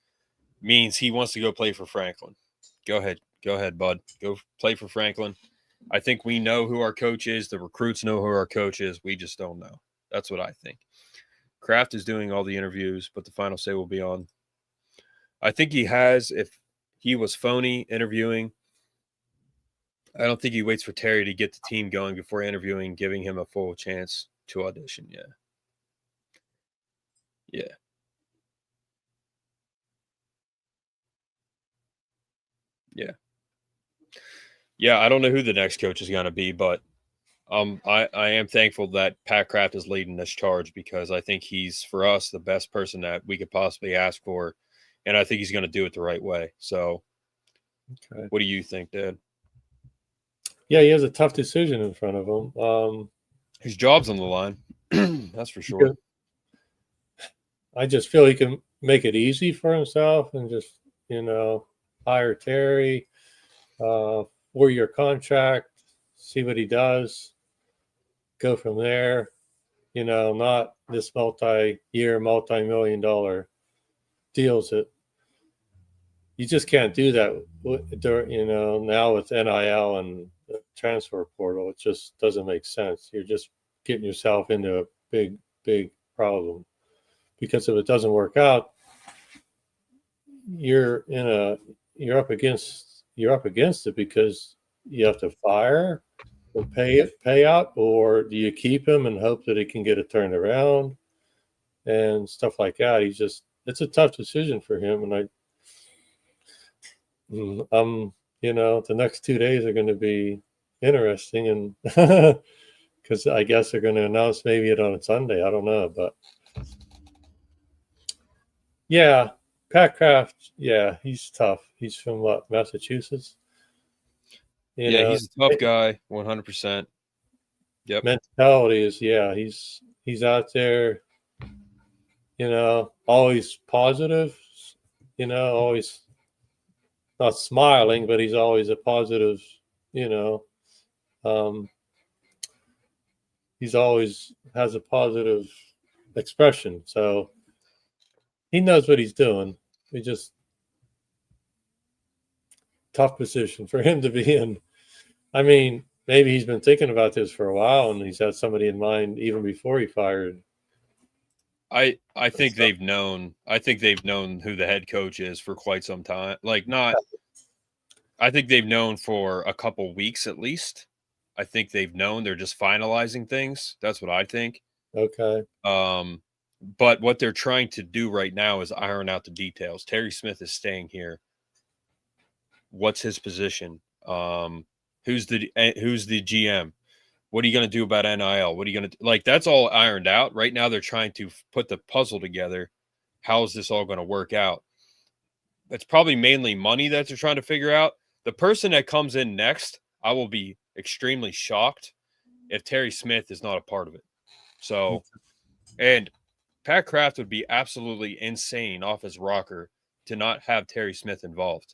Speaker 1: means he wants to go play for Franklin. Go ahead, bud. Go play for Franklin. I think we know who our coach is. The recruits know who our coach is. We just don't know. That's what I think. Kraft is doing all the interviews, but the final say will be on. I think he has. If he was phony interviewing, I don't think he waits for Terry to get the team going before interviewing, giving him a full chance to audition. Yeah. Yeah, I don't know who the next coach is going to be, but I am thankful that Pat Kraft is leading this charge because I think he's, for us, the best person that we could possibly ask for, and I think he's going to do it the right way. So, okay. What do you think, Dad?
Speaker 2: Yeah, he has a tough decision in front of him.
Speaker 1: His job's on the line, that's for sure.
Speaker 2: I just feel he can make it easy for himself and just, hire Terry, 4-year contract, see what he does, go from there, not this multi-year, multi-million-dollar deals that you just can't do that. Now with NIL and the transfer portal, it just doesn't make sense. You're just getting yourself into a big problem, because if it doesn't work out, you're up against it, because you have to fire or pay out, or do you keep him and hope that he can get it turned around and stuff like that. It's a tough decision for him, and the next 2 days are going to be interesting, and because I guess they're going to announce maybe it on a Sunday. I don't know, but yeah, Pat Kraft, yeah, he's tough. He's from Massachusetts?
Speaker 1: He's a tough guy, 100%. Yep.
Speaker 2: Mentality is, he's out there, always positive, always not smiling, but he's always a positive, he's always has a positive expression. So he knows what he's doing. It's just tough position for him to be in. I mean, maybe he's been thinking about this for a while, and he's had somebody in mind even before he fired.
Speaker 1: I think they've known. I think they've known who the head coach is for quite some time. I think they've known for a couple weeks at least. I think they've known. They're just finalizing things. That's what I think.
Speaker 2: Okay.
Speaker 1: But what they're trying to do right now is iron out the details. Terry Smith is staying here. What's his position? Who's the GM? What are you going to do about NIL? What are you going to that's all ironed out. Right now, they're trying to put the puzzle together. How is this all going to work out? It's probably mainly money that they're trying to figure out. The person that comes in next, I will be extremely shocked if Terry Smith is not a part of it. So, and Pat Kraft would be absolutely insane off his rocker to not have Terry Smith involved.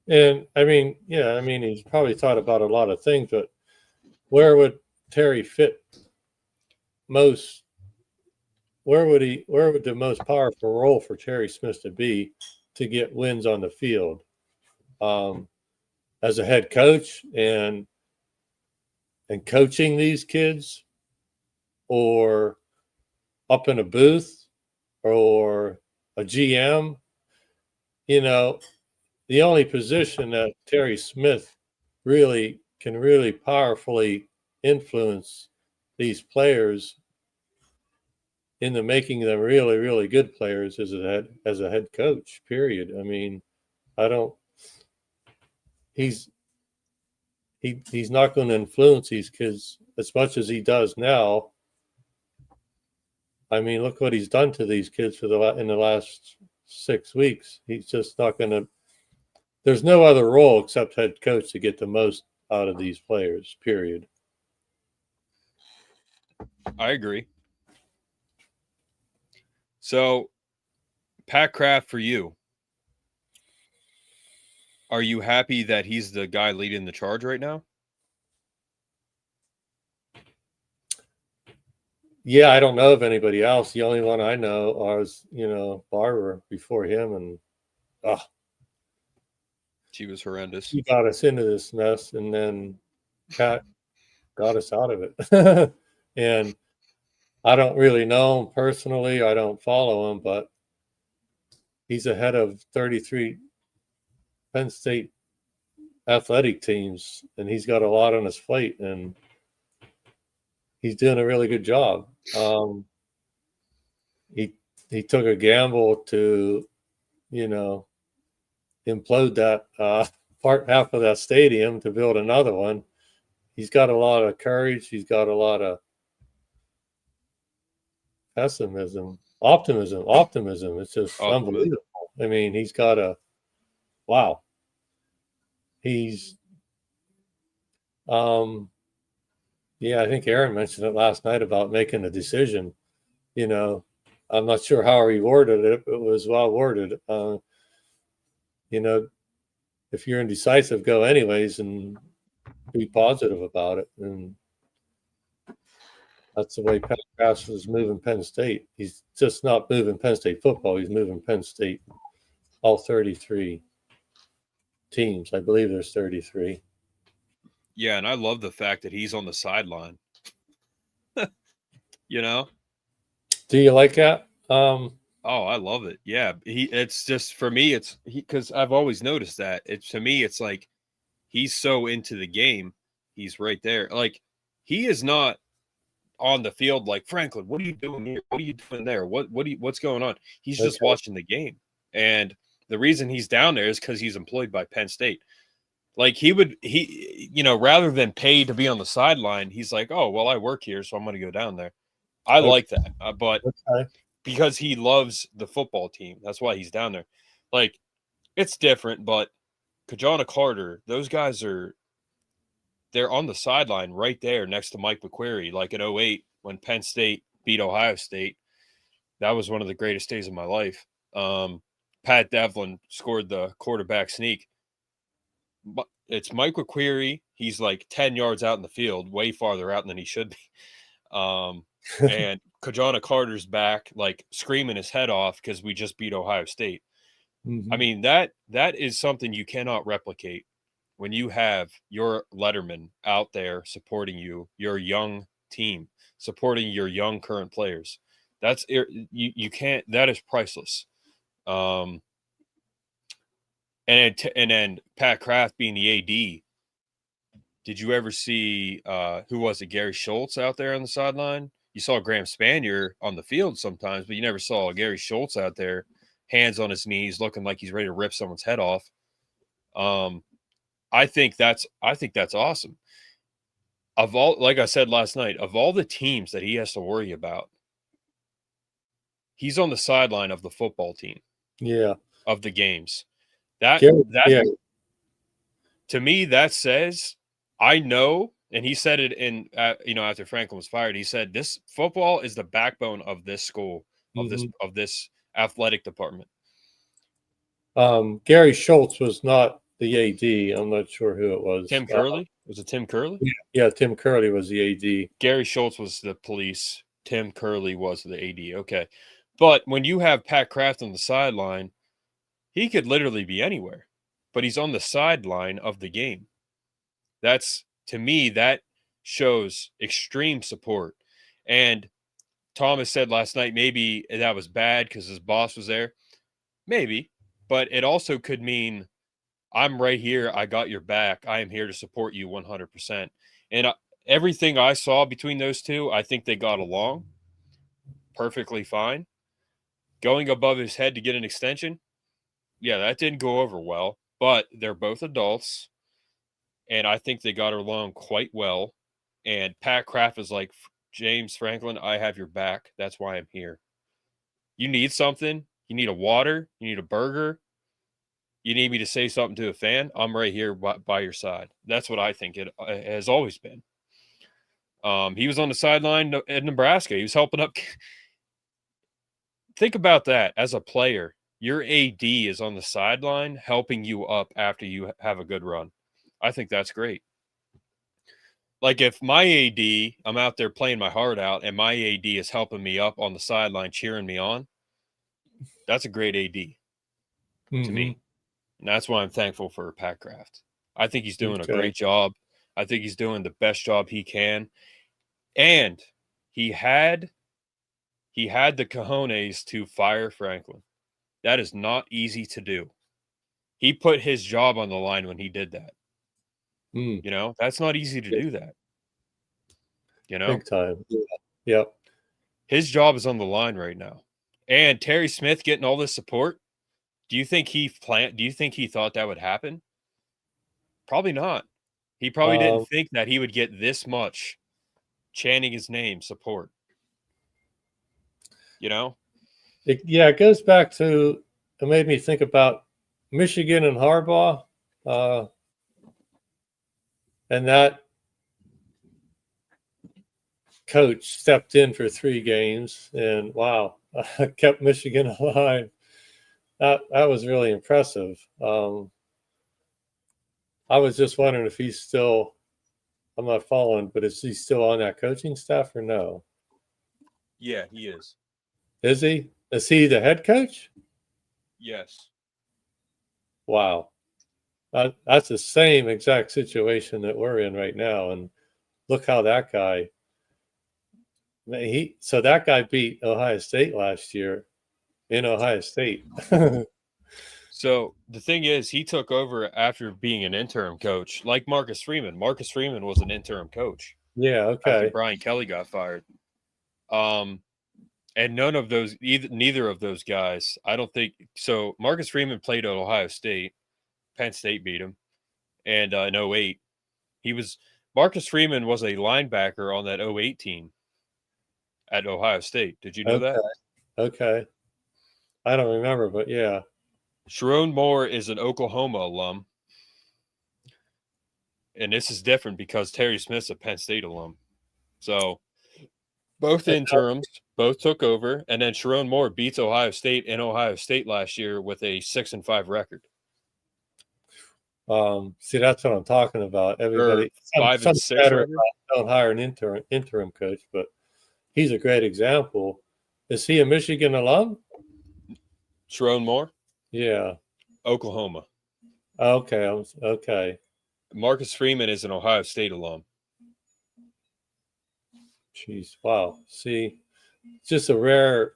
Speaker 2: And he's probably thought about a lot of things, but where would Terry fit most? Where would the most powerful role for Terry Smith to be to get wins on the field? As a head coach and coaching these kids, or up in a booth, or a GM? The only position that Terry Smith can really powerfully influence these players into making them really, really good players as a head coach, period. I mean, he's not going to influence these kids as much as he does now. I mean, look what he's done to these kids in the last 6 weeks. He's just not going to. There's no other role except head coach to get the most out of these players, period.
Speaker 1: I agree. So, Pat Kraft, for you, are you happy that he's the guy leading the charge right now?
Speaker 2: Yeah, I don't know of anybody else. The only one I know was, Barber before him, and
Speaker 1: she was horrendous.
Speaker 2: He got us into this mess, and then Pat got us out of it. And I don't really know him personally. I don't follow him, but he's the head of 33 Penn State athletic teams, and he's got a lot on his plate, and he's doing a really good job. He took a gamble to, implode that half of that stadium to build another one. He's got a lot of courage. He's got a lot of optimism. It's just unbelievable. I mean, he's got wow. He's, I think Aaron mentioned it last night about making a decision. I'm not sure how he worded it, but it was well worded. If you're indecisive, go anyways and be positive about it. And That's the way Pat Kraft is moving Penn State. He's just not moving Penn State football. He's moving Penn State, all 33 teams. I believe there's 33.
Speaker 1: Yeah, and I love the fact that he's on the sideline. You know?
Speaker 2: Do you like that?
Speaker 1: Oh, I love it. Yeah, it's just for me. It's because I've always noticed that. It's to me, it's like he's so into the game. He's right there. Like he is not on the field. Like Franklin, what are you doing here? What are you doing there? What's going on? He's just watching the game. And the reason he's down there is because he's employed by Penn State. Like rather than pay to be on the sideline, he's like, oh well, I work here, so I'm going to go down there. I like that, but because he loves the football team, that's why he's down there. Like it's different, but Kajana Carter, those guys they're on the sideline right there next to Mike McQuarrie, like in 2008 when Penn State beat Ohio State. That was one of the greatest days of my life. Pat Devlin scored the quarterback sneak. But it's Mike McQuarrie. He's like 10 yards out in the field, way farther out than he should be. And Kajana Carter's back, like screaming his head off because we just beat Ohio State.
Speaker 2: Mm-hmm.
Speaker 1: I mean, that is something you cannot replicate when you have your letterman out there supporting you, your young team, supporting your young current players. That's you can't. That is priceless. And then Pat Kraft being the AD. Did you ever see who was it? Gary Schultz out there on the sideline? You saw Graham Spanier on the field sometimes, but you never saw Gary Schultz out there, hands on his knees, looking like he's ready to rip someone's head off. I think that's awesome. Of all, like I said last night, of all the teams that he has to worry about, he's on the sideline of the football team.
Speaker 2: Yeah.
Speaker 1: Of the games. That to me, that says I know, and he said it in after Franklin was fired, he said this football is the backbone of this school, of this athletic department.
Speaker 2: Gary Schultz was not the AD. I'm not sure who it was.
Speaker 1: Tim Curley? Was it Tim Curley?
Speaker 2: Yeah, Tim Curley was the AD.
Speaker 1: Gary Schultz was the police. Tim Curley was the AD. Okay. But when you have Pat Kraft on the sideline, he could literally be anywhere, but he's on the sideline of the game. That's, to me, that shows extreme support. And Thomas said last night, maybe that was bad because his boss was there. Maybe, but it also could mean I'm right here. I got your back. I am here to support you 100%. And everything I saw between those two, I think they got along perfectly fine. Going above his head to get an extension, yeah, that didn't go over well, but they're both adults, and I think they got along quite well. And Pat Kraft is like, James Franklin, I have your back. That's why I'm here. You need something. You need a water. You need a burger. You need me to say something to a fan. I'm right here by your side. That's what I think it has always been. He was on the sideline in Nebraska. He was helping up. Think about that as a player. Your AD is on the sideline helping you up after you have a good run. I think that's great. Like if my AD, I'm out there playing my heart out, and my AD is helping me up on the sideline, cheering me on, that's a great AD to me. And that's why I'm thankful for Pat Kraft. I think he's doing a great job. I think he's doing the best job he can. And he had the cojones to fire Franklin. That is not easy to do. He put his job on the line when he did that. That's not easy to do that.
Speaker 2: Big time. Yep.
Speaker 1: His job is on the line right now. And Terry Smith getting all this support. Do you think he thought that would happen? Probably not. He probably didn't think that he would get this much chanting his name support.
Speaker 2: It goes back to, it made me think about Michigan and Harbaugh. And that coach stepped in for 3 games and kept Michigan alive. That was really impressive. I was just wondering if he's still I'm not following, but is he still on that coaching staff or no?
Speaker 1: Yeah, he is.
Speaker 2: Is he? Is he the head coach?
Speaker 1: Yes.
Speaker 2: Wow. That's the same exact situation that we're in right now. And look how that guy, so that guy beat Ohio State last year in Ohio State.
Speaker 1: So the thing is, he took over after being an interim coach, like Marcus Freeman. Marcus Freeman was an interim coach
Speaker 2: Yeah.
Speaker 1: after
Speaker 2: Okay.
Speaker 1: Brian Kelly got fired. And neither of those guys, I don't think so. Marcus Freeman played at Ohio State. Penn State beat him, and in 08, Marcus Freeman was a linebacker on that 08 team at Ohio State. Did you know
Speaker 2: Okay.
Speaker 1: that?
Speaker 2: Okay. I don't remember, but yeah.
Speaker 1: Sharon Moore is an Oklahoma alum. And this is different because Terry Smith's a Penn State alum. So both interims, both took over, and then Sharon Moore beats Ohio State in Ohio State last year with a 6-5 record.
Speaker 2: See, that's what I'm talking about.
Speaker 1: Or
Speaker 2: Everybody,
Speaker 1: 5-6
Speaker 2: better
Speaker 1: record.
Speaker 2: don't hire an interim coach, but he's a great example. Is he a Michigan alum?
Speaker 1: Sharon Moore,
Speaker 2: Yeah.
Speaker 1: Oklahoma.
Speaker 2: Okay. Okay.
Speaker 1: Marcus Freeman is an Ohio State alum.
Speaker 2: Jeez. Wow. See, it's just a rare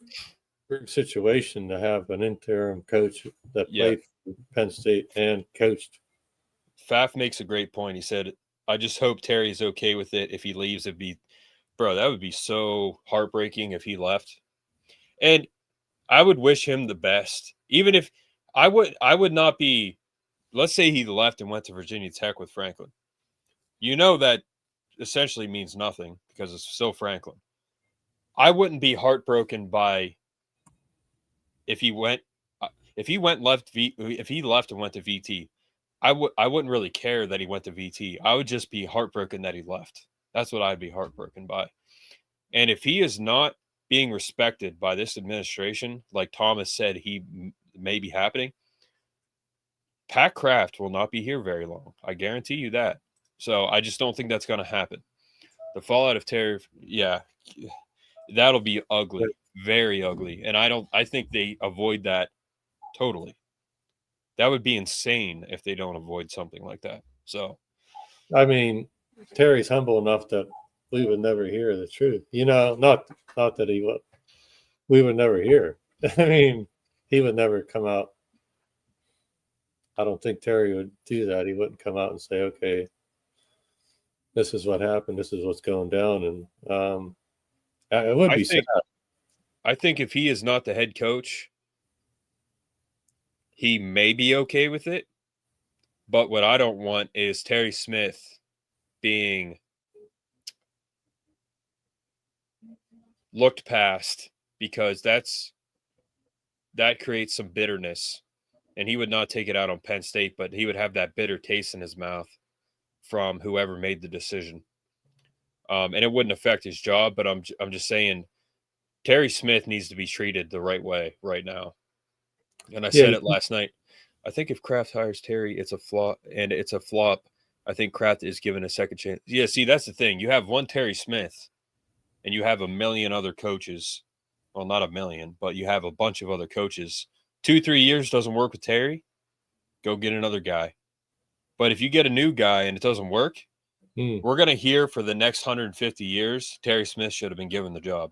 Speaker 2: situation to have an interim coach that played for Penn State and coached.
Speaker 1: Pfaff makes a great point. He said, I just hope Terry's okay with it. If he leaves, that would be so heartbreaking if he left. And I would wish him the best. Even if I would not be, let's say he left and went to Virginia Tech with Franklin. You know that essentially means nothing because it's still Franklin. I wouldn't be heartbroken by if he left and went to VT. I wouldn't really care that he went to VT. I would just be heartbroken that he left. That's what I'd be heartbroken by. And if he is not being respected by this administration, like Thomas said he may be happening, Pat Kraft will not be here very long. I guarantee you that. So I just don't think that's going to happen. The fallout of Terry, yeah, that'll be ugly, very ugly. And I think they avoid that totally. That would be insane if they don't avoid something like that. So,
Speaker 2: I mean, Terry's humble enough that we would never hear the truth. Not that we would never hear. I mean, he would never come out. I don't think Terry would do that. He wouldn't come out and say, okay, this is what happened. This is what's going down. And it would be sad.
Speaker 1: I think if he is not the head coach, he may be okay with it. But what I don't want is Terry Smith being looked past because that creates some bitterness. And he would not take it out on Penn State, but he would have that bitter taste in his mouth from whoever made the decision. And it wouldn't affect his job, but I'm just saying Terry Smith needs to be treated the right way right now. And I said it last night. I think if Kraft hires Terry, it's a flop, and it's a flop. I think Kraft is given a second chance. Yeah, see, that's the thing. You have one Terry Smith, and you have a million other coaches. Well, not a million, but you have a bunch of other coaches. 2-3 years doesn't work with Terry, go get another guy. But if you get a new guy and it doesn't work, we're going to hear for the next 150 years, Terry Smith should have been given the job.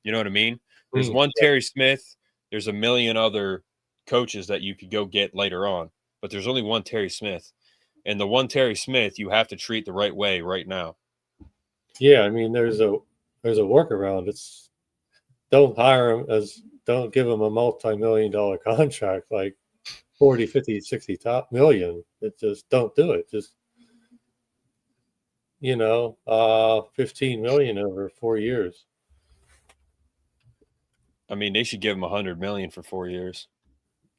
Speaker 1: You know what I mean? There's one Terry Smith. There's a million other coaches that you could go get later on, but there's only one Terry Smith. And the one Terry Smith you have to treat the right way right now.
Speaker 2: Yeah, I mean, there's a workaround. It's don't give him a multi-million-dollar contract like 40, 50, 60 top million. It just don't do it. Just 15 million over 4 years.
Speaker 1: I mean, they should give him 100 million for 4 years,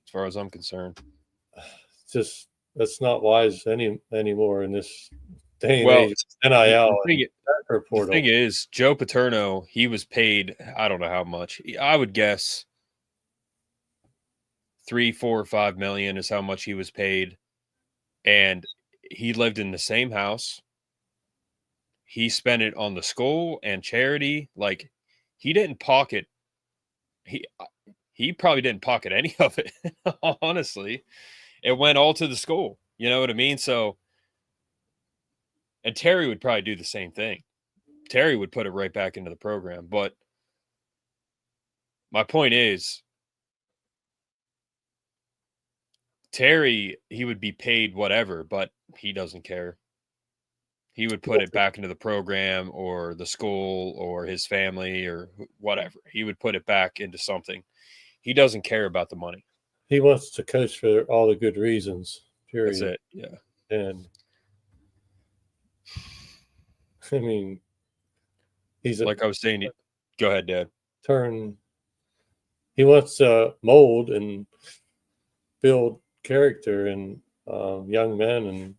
Speaker 1: as far as I'm concerned.
Speaker 2: Just that's not wise anymore in this day and age. NIL.
Speaker 1: The thing is, Joe Paterno, he was paid, I don't know how much. I would guess 3, 4, or 5 million is how much he was paid. And he lived in the same house. he spent it on the school and charity. Like, he didn't pocket. He probably didn't pocket any of it. Honestly, it went all to the school. You know what I mean? So, and Terry would probably do the same thing. Terry would put it right back into the program. But my point is, Terry, he would be paid whatever, but he doesn't care. He would put it back into the program or the school or his family or whatever. He would put it back into something. He doesn't care about the money.
Speaker 2: He wants to coach for all the good reasons, period.
Speaker 1: That's it. Yeah.
Speaker 2: And I mean, he's
Speaker 1: like I was saying. Go ahead, Dad.
Speaker 2: He wants to mold and build character in young men and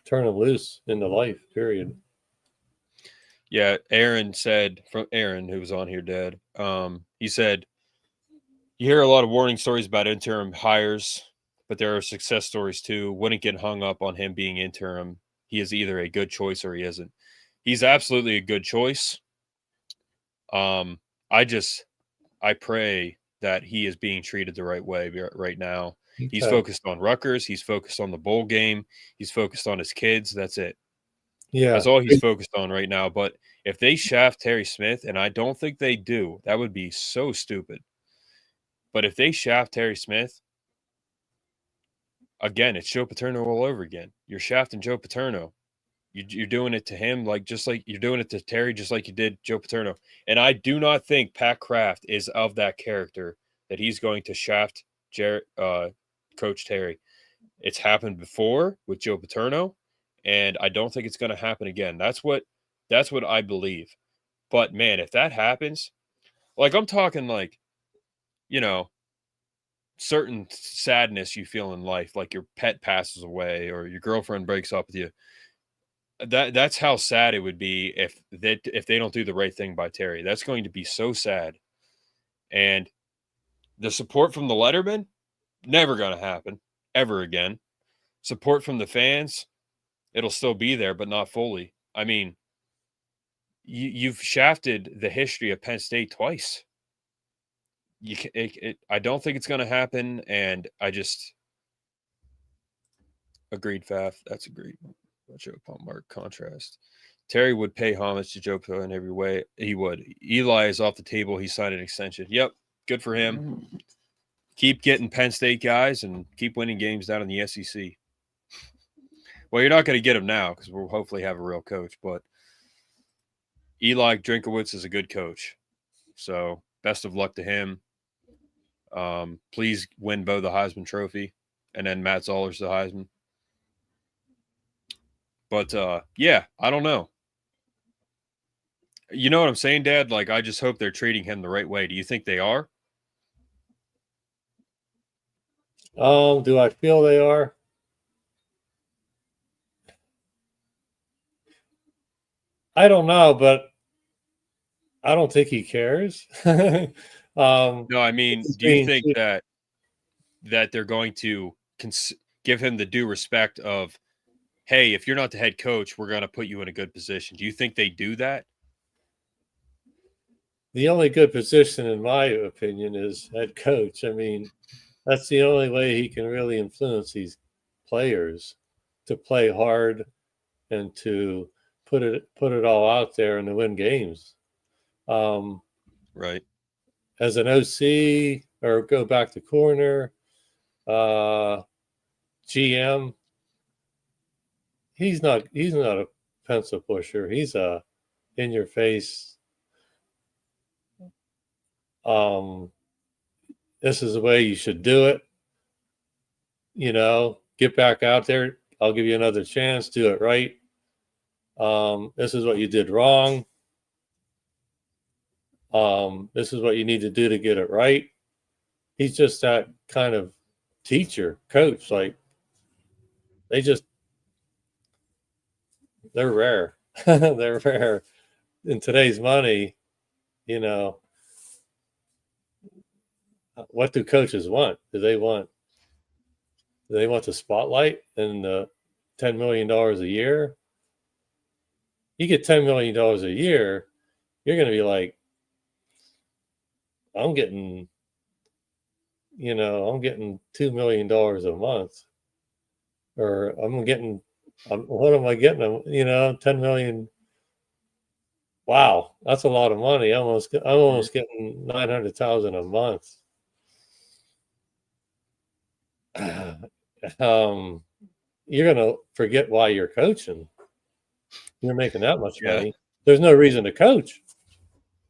Speaker 2: turn them loose into life, period.
Speaker 1: Yeah, Aaron said, from Aaron, who was on here, Dad, he said, you hear a lot of warning stories about interim hires, but there are success stories too. Wouldn't get hung up on him being interim. He is either a good choice or he isn't. He's absolutely a good choice. I pray that he is being treated the right way right now. Okay. He's focused on Rutgers. He's focused on the bowl game. He's focused on his kids. That's it.
Speaker 2: Yeah.
Speaker 1: That's all he's focused on right now. But if they shaft Terry Smith, and I don't think they do, that would be so stupid. But if they shaft Terry Smith, again, it's Joe Paterno all over again. You're shafting Joe Paterno. You're doing it to him just like you're doing it to Terry, just like you did Joe Paterno. And I do not think Pat Kraft is of that character that he's going to shaft Coach Terry. It's happened before with Joe Paterno, and I don't think it's going to happen again. That's what I believe. But man, if that happens, like I'm talking like, you know, certain sadness you feel in life, like your pet passes away or your girlfriend breaks up with you. That's how sad it would be if they don't do the right thing by Terry. That's going to be so sad. And the support from the letterman, never going to happen ever again. Support from the fans, it'll still be there, but not fully. I mean, you've shafted the history of Penn State twice. I don't think it's going to happen, and I just agreed, Faf. That's agreed. Joe upon Mark contrast. Terry would pay homage to Joe in every way. He would. Eli is off the table. He signed an extension. Yep, good for him. Keep getting Penn State guys and keep winning games down in the SEC. Well, you're not going to get them now because we'll hopefully have a real coach, but Eli Drinkowitz is a good coach. So best of luck to him. Please win Bo the Heisman Trophy, and then Matt Zoller's the Heisman. But, yeah, I don't know. You know what I'm saying, Dad? Like, I just hope they're treating him the right way. Do you think they are?
Speaker 2: Do I feel they are? I don't know, but I don't think he cares.
Speaker 1: No, I mean, do you think that they're going to give him the due respect of, hey, if you're not the head coach, we're going to put you in a good position? Do you think they do that?
Speaker 2: The only good position, in my opinion, is head coach. I mean, that's the only way he can really influence these players to play hard and to put it all out there and to win games.
Speaker 1: Right.
Speaker 2: As an OC or go back to corner, GM, he's not a pencil pusher. He's a in your face. This is the way you should do it. You know, get back out there. I'll give you another chance. Do it right. This is what you did wrong. This is what you need to do to get it right. He's just that kind of teacher, coach. Like, they're rare. They're rare. In today's money, you know, what do coaches want? Do they want the spotlight and the $10 million a year? you get $10 million a year, you're going to be like, I'm getting $2 million a month, or what am I getting? 10 million. Wow, that's a lot of money. I'm almost getting 900,000 a month. You're gonna forget why you're coaching. You're making that much money. There's no reason to coach.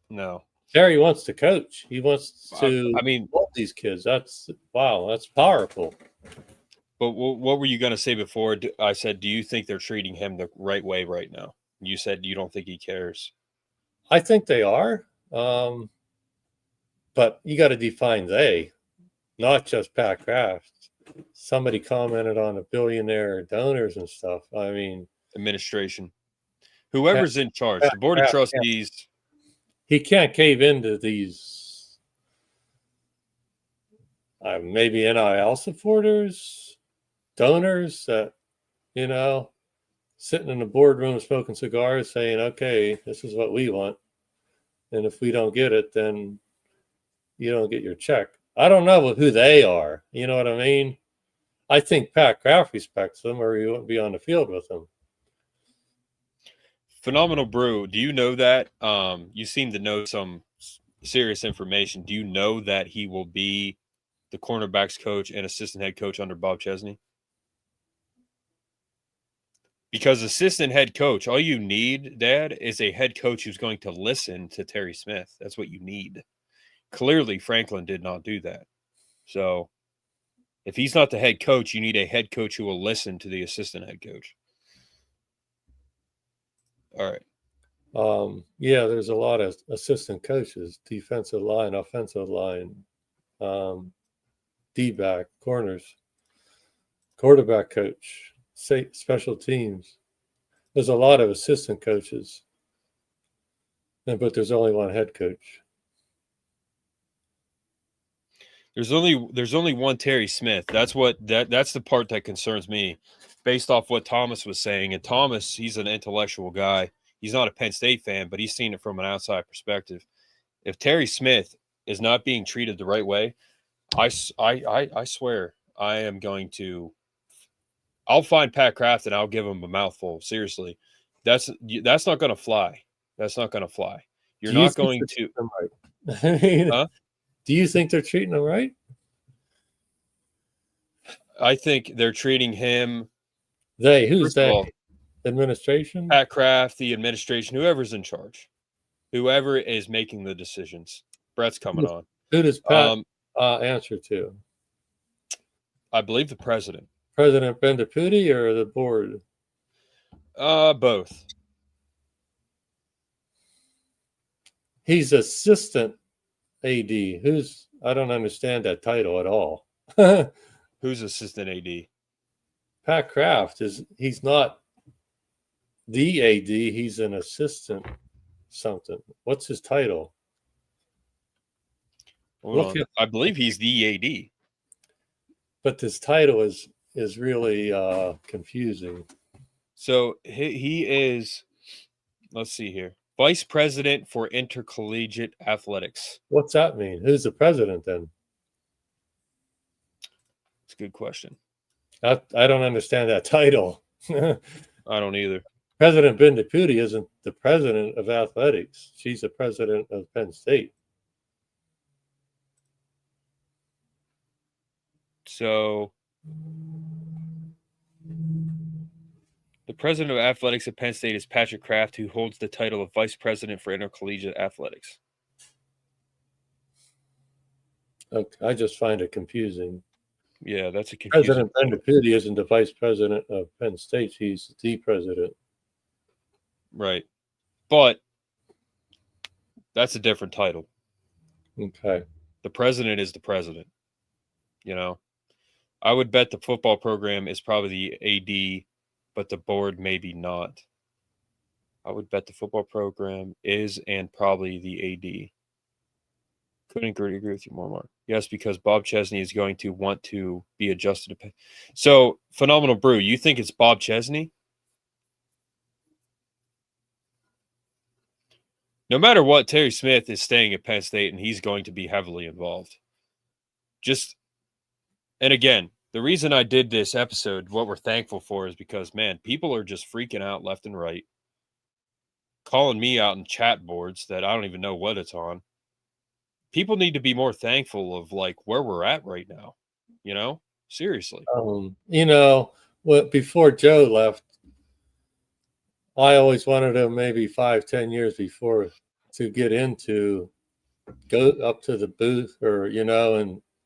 Speaker 1: No.
Speaker 2: Terry wants to coach. He wants to
Speaker 1: help
Speaker 2: these kids. That's powerful.
Speaker 1: But what were you going to say before? I said, do you think they're treating him the right way right now? You said you don't think he cares.
Speaker 2: I think they are. But you got to define they, not just Pat Kraft. Somebody commented on the billionaire donors and stuff. I mean,
Speaker 1: administration. Whoever's in charge, the board of trustees.
Speaker 2: He can't cave into these maybe NIL supporters, donors that, sitting in the boardroom smoking cigars saying, okay, this is what we want. And if we don't get it, then you don't get your check. I don't know who they are. You know what I mean? I think Pat Kraft respects them, or he wouldn't be on the field with them.
Speaker 1: Phenomenal Brew, do you know that? You seem to know some serious information. Do you know that he will be the cornerbacks coach and assistant head coach under Bob Chesney? Because assistant head coach, all you need, Dad, is a head coach who's going to listen to Terry Smith. That's what you need. Clearly, Franklin did not do that. So if he's not the head coach, you need a head coach who will listen to the assistant head coach. All right.
Speaker 2: There's a lot of assistant coaches, defensive line, offensive line, D-back, corners, quarterback coach, special teams. There's a lot of assistant coaches, but there's only one head coach.
Speaker 1: There's only one Terry Smith. That's the part that concerns me, based off what Thomas was saying. And Thomas, he's an intellectual guy. He's not a Penn State fan, but he's seen it from an outside perspective. If Terry Smith is not being treated the right way, I swear I am going to. I'll find Pat Kraft and I'll give him a mouthful. Seriously, that's not going to fly. That's not going to fly. You're not going to.
Speaker 2: Huh? Do you think they're treating him right?
Speaker 1: I think they're treating him.
Speaker 2: Who's they? Administration?
Speaker 1: Pat Kraft, the administration, whoever's in charge, whoever is making the decisions. Brett's coming on.
Speaker 2: Who does Pat answer to?
Speaker 1: I believe the president.
Speaker 2: President Bendaputi or the board?
Speaker 1: Both.
Speaker 2: He's assistant AD. I don't understand that title at all.
Speaker 1: Who's assistant AD?
Speaker 2: Pat Kraft he's not the AD, he's an assistant something. What's his title?
Speaker 1: I believe he's the AD.
Speaker 2: But this title is really confusing.
Speaker 1: So he is, let's see here, Vice President for Intercollegiate Athletics.
Speaker 2: What's that mean? Who's the president then?
Speaker 1: It's a good question.
Speaker 2: I don't understand that title.
Speaker 1: I don't either.
Speaker 2: President Bendaputi isn't the president of athletics. She's the president of Penn State.
Speaker 1: So the president of athletics at Penn State is Patrick Kraft, who holds the title of Vice President for Intercollegiate Athletics.
Speaker 2: Okay, I just find it confusing.
Speaker 1: Yeah, that's a confusing.
Speaker 2: President Bendaputi isn't the vice president of Penn State. He's the president.
Speaker 1: Right. But that's a different title.
Speaker 2: Okay.
Speaker 1: The president is the president. I would bet the football program is probably the AD, but the board maybe not. I would bet the football program is and probably the AD. Couldn't agree with you more, Mark. Yes, because Bob Chesney is going to want to be adjusted to. So, Phenomenal Brew, you think it's Bob Chesney? No matter what, Terry Smith is staying at Penn State, and he's going to be heavily involved. And again, the reason I did this episode, what we're thankful for, is because, man, people are just freaking out left and right, calling me out in chat boards that I don't even know what it's on. People need to be more thankful of like where we're at right now. Seriously.
Speaker 2: Before Joe left, I always wanted him maybe 5-10 years before to go up to the booth or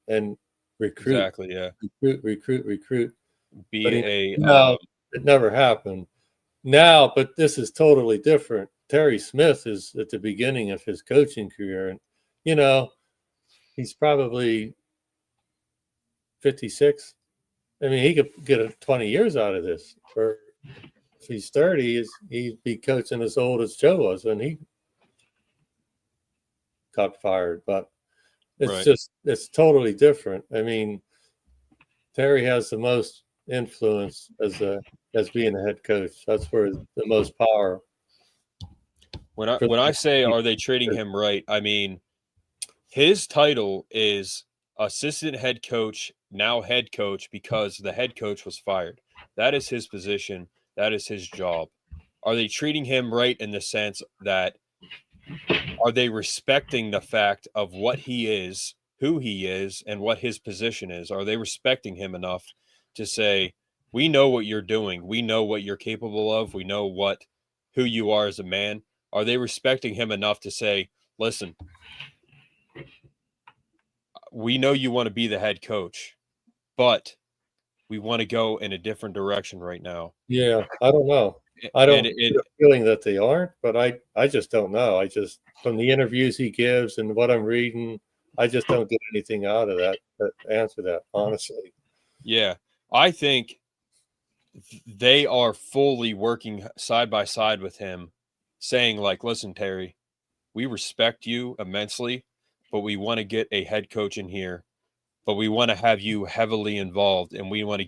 Speaker 2: and recruit.
Speaker 1: Exactly. Yeah.
Speaker 2: Recruit.
Speaker 1: It
Speaker 2: never happened. Now, but this is totally different. Terry Smith is at the beginning of his coaching career, and he's probably 56. I mean, he could get 20 years out of this. Or if he's 30, he'd be coaching as old as Joe was when he got fired. But it's totally different. I mean, Terry has the most influence as being a head coach. That's where the most power.
Speaker 1: When I say, are they treating him right? I mean, his title is assistant head coach, now head coach, because the head coach was fired. That is his position. That is his job. Are they treating him right in the sense that, are they respecting the fact of what he is, who he is, and what his position is? Are they respecting him enough to say, we know what you're doing. We know what you're capable of. We know who you are as a man. Are they respecting him enough to say, listen, we know you want to be the head coach, but we want to go in a different direction right now?
Speaker 2: Yeah, I don't know. I don't get a feeling that they aren't, but I just don't know. From the interviews he gives and what I'm reading, I just don't get anything out of that answer that, honestly.
Speaker 1: Yeah, I think they are fully working side by side with him, saying like, listen, Terry, we respect you immensely, but we want to get a head coach in here, but we want to have you heavily involved, and we want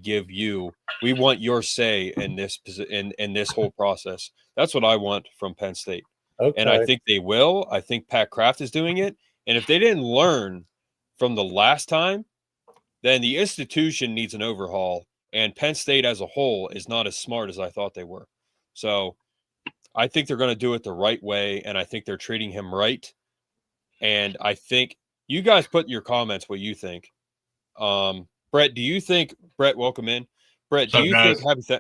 Speaker 1: your say in this whole process. That's what I want from Penn State.
Speaker 2: Okay.
Speaker 1: And I think they will. I think Pat Kraft is doing it. And if they didn't learn from the last time, then the institution needs an overhaul. And Penn State as a whole is not as smart as I thought they were. So I think they're going to do it the right way, and I think they're treating him right. And I think you guys put in your comments what you think. Brett, do you think – Brett, welcome in. Brett, do you think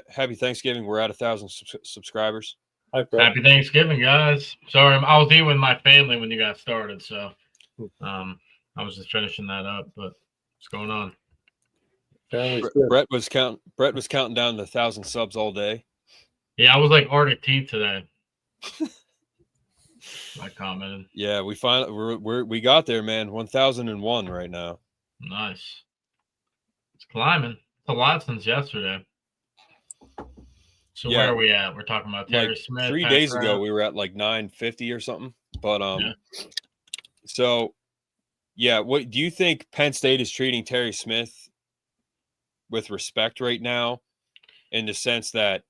Speaker 1: happy Thanksgiving? We're at 1,000 subscribers.
Speaker 3: Hi, Brett. Happy Thanksgiving, guys. Sorry, I was eating with my family when you got started, so I was just finishing that up. But what's going on?
Speaker 1: Brett was counting down the 1,000 subs all day.
Speaker 3: Yeah, I was like Arctic Tea today. I commented.
Speaker 1: Yeah, we we got there, man. 1,001 right now.
Speaker 3: Nice. It's climbing. It's a lot since yesterday. So where are we at? We're talking about Terry Smith.
Speaker 1: 3 days ago, we were at like 950 or something. But So yeah, what do you think Penn State is treating Terry Smith with respect right now, in the sense that,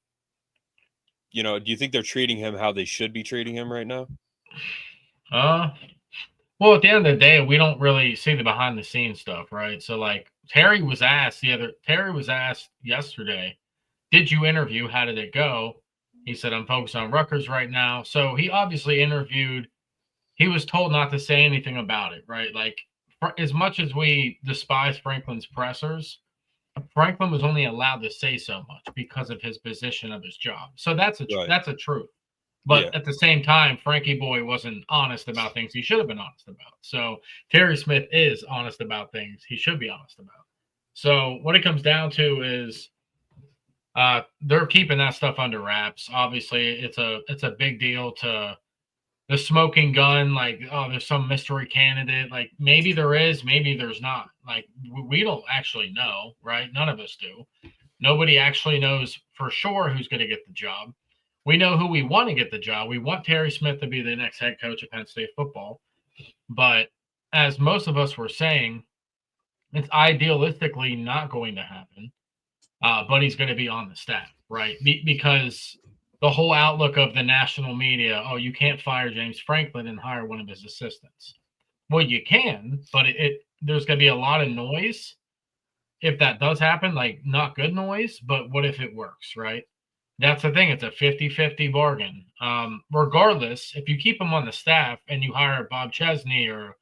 Speaker 1: do you think they're treating him how they should be treating him right now?
Speaker 3: Well, at the end of the day, we don't really see the behind the scenes stuff, right? So like Terry was asked yesterday, did you interview? How did it go? He said, I'm focused on Rutgers right now. So he obviously interviewed. He was told not to say anything about it, right? Like, as much as we despise Franklin's pressers, Franklin was only allowed to say so much because of his position of his job. So that's a truth. But at the same time, Frankie Boy wasn't honest about things he should have been honest about. So Terry Smith is honest about things he should be honest about. So what it comes down to is they're keeping that stuff under wraps. Obviously, it's a big deal to the smoking gun. Like, oh, there's some mystery candidate. Like, maybe there is, maybe there's not. Like, we don't actually know, right? None of us do. Nobody actually knows for sure who's going to get the job. We know who we want to get the job. We want Terry Smith to be the next head coach of Penn State football. But as most of us were saying, it's idealistically not going to happen. But he's going to be on the staff, right? Because the whole outlook of the national media. Oh, you can't fire James Franklin and hire one of his assistants. Well, you can, but there's going to be a lot of noise if that does happen, like not good noise, but what if it works, right? That's the thing. It's a 50-50 bargain. Regardless, if you keep him on the staff and you hire Bob Chesney or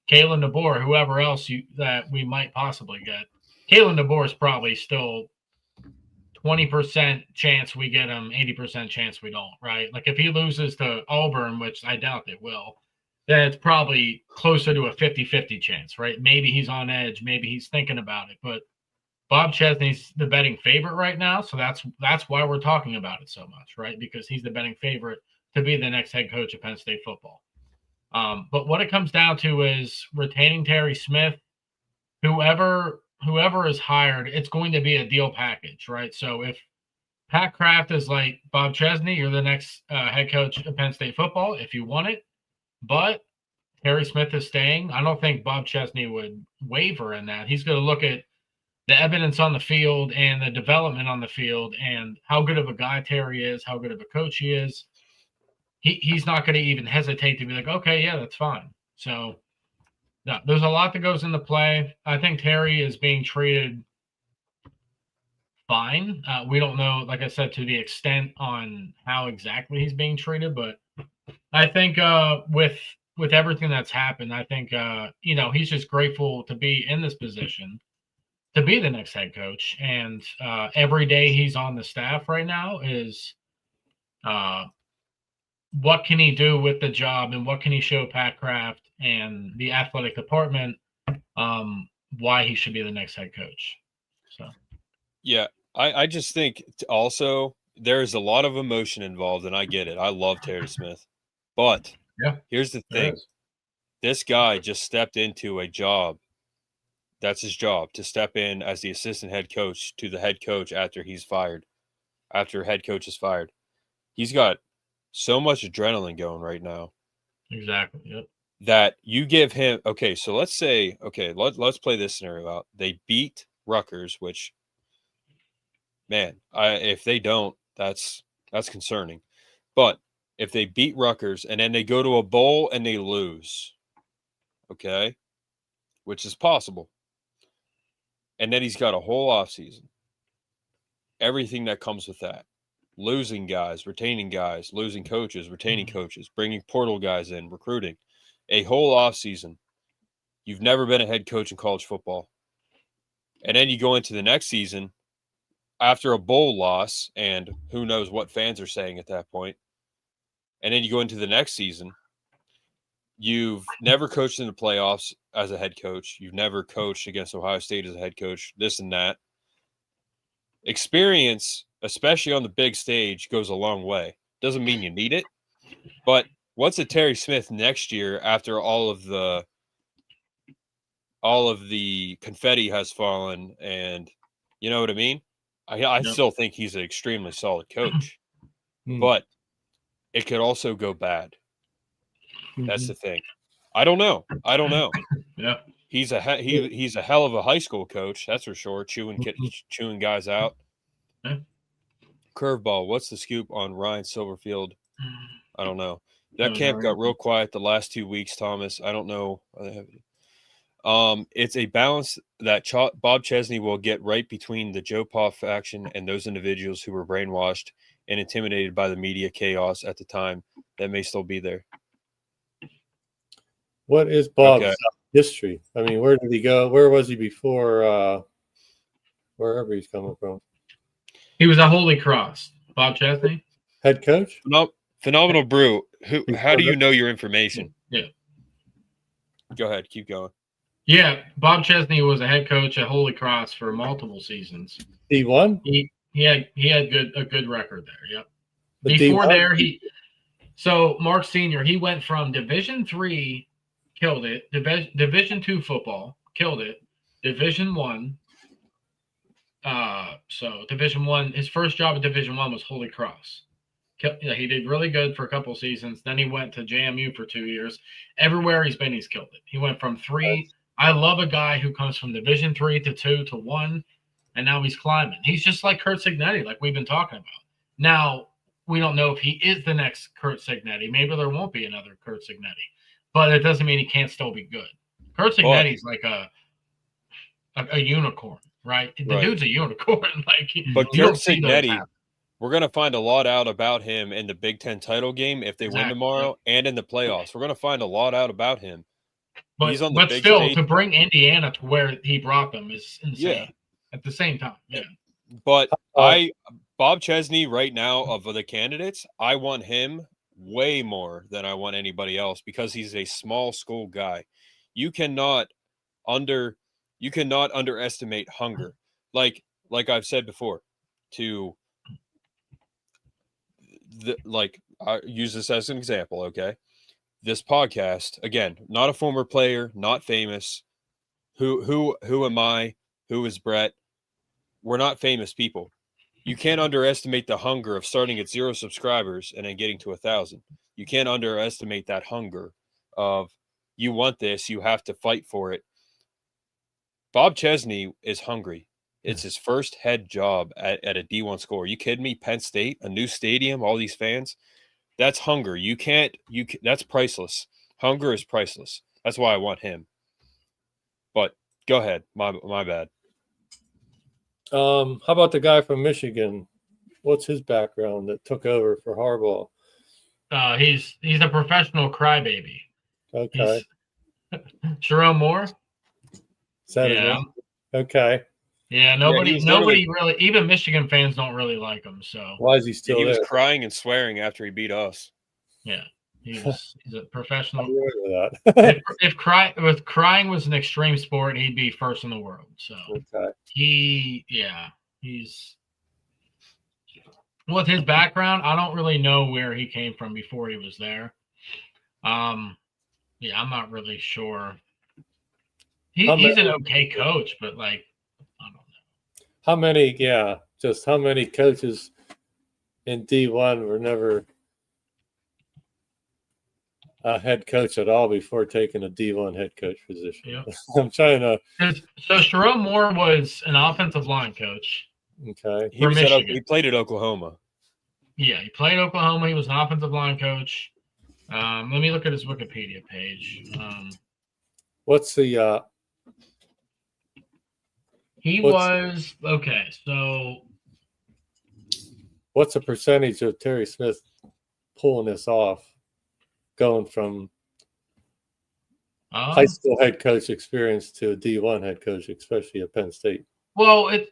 Speaker 3: Kalen DeBoer, whoever else that we might possibly get, Kalen DeBoer is probably still 20% chance we get him, 80% chance we don't, right? Like if he loses to Auburn, which I doubt they will, then it's probably closer to a 50-50 chance, right? Maybe he's on edge. Maybe he's thinking about it. But Bob Chesney's the betting favorite right now. So that's why we're talking about it so much, right? Because he's the betting favorite to be the next head coach of Penn State football. But what it comes down to is retaining Terry Smith. Whoever is hired, it's going to be a deal package, right? So if Pat Kraft is like, Bob Chesney, you're the next head coach of Penn State football if you want it. But Terry Smith is staying. I don't think Bob Chesney would waver in that. He's going to look at the evidence on the field and the development on the field and how good of a guy Terry is, how good of a coach he is. He's not going to even hesitate to be like, okay, yeah, that's fine. So no, there's a lot that goes into play. I think Terry is being treated fine. We don't know, like I said, to the extent on how exactly he's being treated, but I think with everything that's happened, I think he's just grateful to be in this position, to be the next head coach, and every day he's on the staff right now is what can he do with the job and what can he show Pat Kraft and the athletic department why he should be the next head coach. So
Speaker 1: yeah, I just think also there's a lot of emotion involved, and I get it. I love Terry Smith. But here's the thing. This guy just stepped into a job. That's his job, to step in as the assistant head coach to the head coach after he's fired, after head coach is fired. He's got so much adrenaline going right now.
Speaker 3: Exactly. Yep.
Speaker 1: That you give him, okay, so let's say, okay, let's play this scenario out. They beat Rutgers, which, man, if they don't, that's concerning. But if they beat Rutgers and then they go to a bowl and they lose, okay, which is possible, and then he's got a whole offseason, everything that comes with that, losing guys, retaining guys, losing coaches, retaining coaches, bringing portal guys in, recruiting, a whole offseason. You've never been a head coach in college football. And then you go into the next season after a bowl loss, and who knows what fans are saying at that point. And then you go into the next season. You've never coached in the playoffs as a head coach. You've never coached against Ohio State as a head coach, this and that. Experience, especially on the big stage, goes a long way. Doesn't mean you need it. But what's a Terry Smith next year after all of the confetti has fallen, and you know what I mean? I still think he's an extremely solid coach. But it could also go bad. That's the thing. I don't know.
Speaker 3: Yeah.
Speaker 1: He's a hell of a high school coach, that's for sure. Chewing guys out.
Speaker 3: Yeah.
Speaker 1: Curveball. What's the scoop on Ryan Silverfield? I don't know. That camp got real quiet the last 2 weeks, Thomas. I don't know. It's a balance that Bob Chesney will get right between the Joe Pa faction and those individuals who were brainwashed and intimidated by the media chaos at the time that may still be there.
Speaker 2: What is Bob's history? I mean, where did he go? Where was he before? Wherever he's coming from.
Speaker 3: He was at Holy Cross. Bob Chesney,
Speaker 2: head coach.
Speaker 1: Phenomenal Brew. How do you know your information?
Speaker 3: Yeah.
Speaker 1: Go ahead. Keep going.
Speaker 3: Yeah, Bob Chesney was a head coach at Holy Cross for multiple seasons.
Speaker 2: He won.
Speaker 3: He had a good record there. Yep. Before there, so Mark Sr. he went from Division III, killed it. Division II football, killed it. Division I. So Division I, his first job at Division I was Holy Cross. Yeah, he did really good for a couple of seasons. Then he went to JMU for 2 years. Everywhere he's been, he's killed it. He went from 3. I love a guy who comes from Division III to 2 to 1, and now he's climbing. He's just like Kurt Signetti, like we've been talking about. Now, we don't know if he is the next Curt Cignetti. Maybe there won't be another Curt Cignetti, but it doesn't mean he can't still be good. Curt Cignetti's like a unicorn, right? The dude's a unicorn. Like,
Speaker 1: but Curt Cignetti, we're going to find a lot out about him in the Big Ten title game if they win tomorrow, and in the playoffs. We're going to find a lot out about him.
Speaker 3: But,
Speaker 1: he's on the big
Speaker 3: still,
Speaker 1: stage.
Speaker 3: to bring Indiana to where he brought them is insane. At the same time,
Speaker 1: But Bob Chesney right now, of the candidates, I want him way more than I want anybody else because he's a small school guy. You cannot underestimate hunger. Like I've said before, I use this as an example, okay? This podcast, again, not a former player, not famous. Who am I? Who is Brett? We're not famous people. You can't underestimate the hunger of starting at 0 subscribers and then getting to 1,000. You can't underestimate that hunger of you want this, you have to fight for it. Bob Chesney is hungry. It's his first head job at a D1 school. Are you kidding me? Penn State, a new stadium, all these fans. That's hunger. That's priceless. Hunger is priceless. That's why I want him. But go ahead. My bad.
Speaker 2: How about the guy from Michigan? What's his background that took over for Harbaugh?
Speaker 3: He's a professional crybaby.
Speaker 2: Okay.
Speaker 3: Jerome Moore?
Speaker 2: Okay.
Speaker 3: Yeah, nobody really, even Michigan fans don't really like him. So
Speaker 2: why is he still there?
Speaker 1: He was crying and swearing after he beat us.
Speaker 3: Yeah, he's a professional.
Speaker 2: That.
Speaker 3: if crying was an extreme sport, he'd be first in the world. So he's with his background. I don't really know where he came from before he was there. I'm not really sure. He's an okay coach, but like, I don't know.
Speaker 2: How many coaches in D1 were never a head coach at all before taking a D1 head coach position?
Speaker 3: Yep.
Speaker 2: I'm trying to.
Speaker 3: So Jerome Moore was an offensive line coach.
Speaker 2: Okay.
Speaker 1: He played at Oklahoma.
Speaker 3: Yeah, he played Oklahoma. He was an offensive line coach. Let me look at his Wikipedia page.
Speaker 2: What's the
Speaker 3: So
Speaker 2: what's the percentage of Terry Smith pulling this off, going from high school head coach experience to a D1 head coach, especially at Penn State?
Speaker 3: Well, it's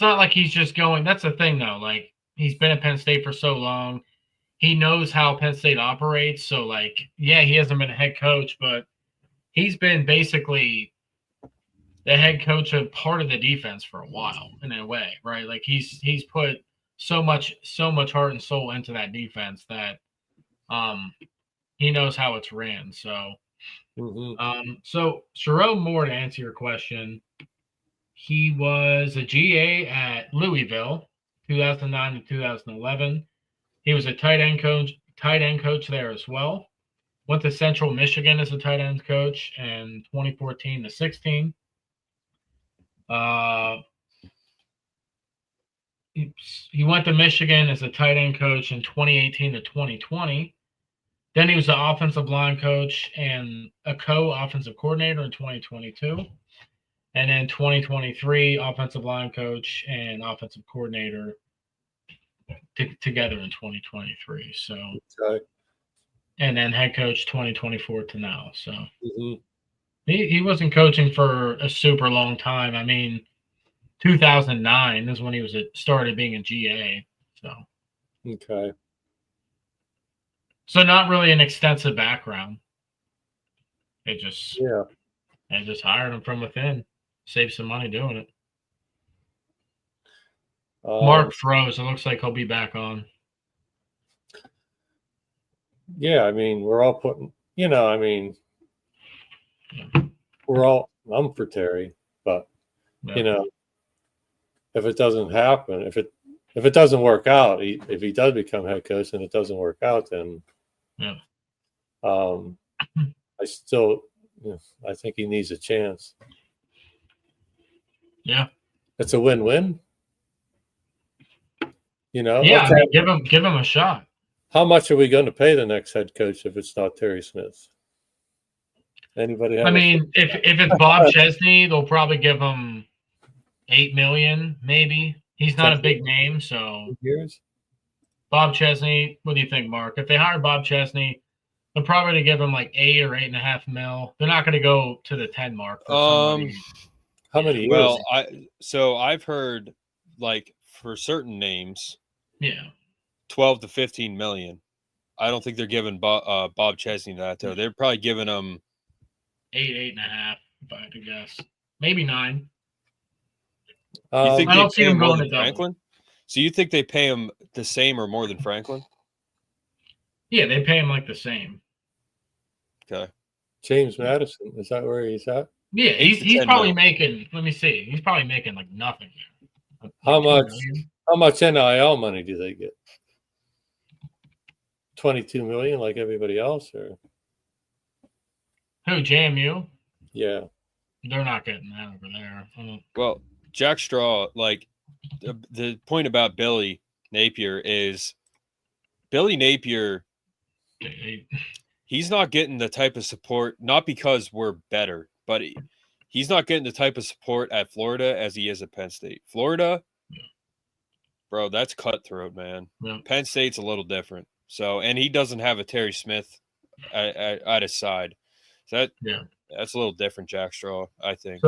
Speaker 3: not like he's just going. That's the thing, though. Like, he's been at Penn State for so long, he knows how Penn State operates. So, like, yeah, he hasn't been a head coach, but he's been basically the head coach of part of the defense for a while, in a way, right? Like, he's put so much heart and soul into that defense that he knows how it's ran. So, so Jerome Moore, to answer your question, he was a GA at Louisville, 2009 to 2011. He was a tight end coach there as well. Went to Central Michigan as a tight end coach in 2014 to 16. He went to Michigan as a tight end coach in 2018 to 2020. Then he was an offensive line coach and a co-offensive coordinator in 2022. And then 2023, offensive line coach and offensive coordinator together in 2023. So, and then head coach 2024 to now. So he wasn't coaching for a super long time. I mean, 2009 is when he started being a GA. So so not really an extensive background. They just hired him from within. Save some money doing it. Mark froze. It looks like he'll be back on.
Speaker 2: Yeah, I mean, we're all putting, I'm for Terry, but if it doesn't happen, if it doesn't work out, if he does become head coach and it doesn't work out, then I think he needs a chance.
Speaker 3: Yeah.
Speaker 2: It's a win-win. You know,
Speaker 3: Yeah,
Speaker 2: okay.
Speaker 3: I mean, give him a shot.
Speaker 2: How much are we going to pay the next head coach if it's not Terry Smith? Anybody have?
Speaker 3: I mean, if it's Bob Chesney, they'll probably give him $8 million, maybe. He's not a big name, so
Speaker 2: years.
Speaker 3: Bob Chesney. What do you think, Mark? If they hire Bob Chesney, they're probably going to give him like 8 or 8.5 mil. They're not going to go to the 10 mark for somebody.
Speaker 2: How many years?
Speaker 1: Well, I've heard like for certain names, 12 to 15 million. I don't think they're giving Bob Chesney that though. They're probably giving him
Speaker 3: 8.5, if I had to guess. Maybe 9.
Speaker 1: You think
Speaker 3: I don't see them going to
Speaker 1: Franklin? So you think they pay him the same or more than Franklin?
Speaker 3: Yeah, they pay him like the same.
Speaker 1: Okay.
Speaker 2: James Madison, is that where he's at?
Speaker 3: Yeah, he's probably making. Let me see. He's probably making like nothing.
Speaker 2: How much NIL money do they get? 22 million, like everybody else, or
Speaker 3: who? JMU?
Speaker 2: Yeah,
Speaker 3: they're not getting that over there.
Speaker 1: Well, Jack Straw, like the point about Billy Napier is Billy Napier. He's not getting the type of support, not because we're better, but he's not getting the type of support at Florida as he is at Penn State. Florida, bro, that's cutthroat, man.
Speaker 3: Yeah.
Speaker 1: Penn State's a little different. So, and he doesn't have a Terry Smith at his side. So that's a little different, Jack Straw, I think.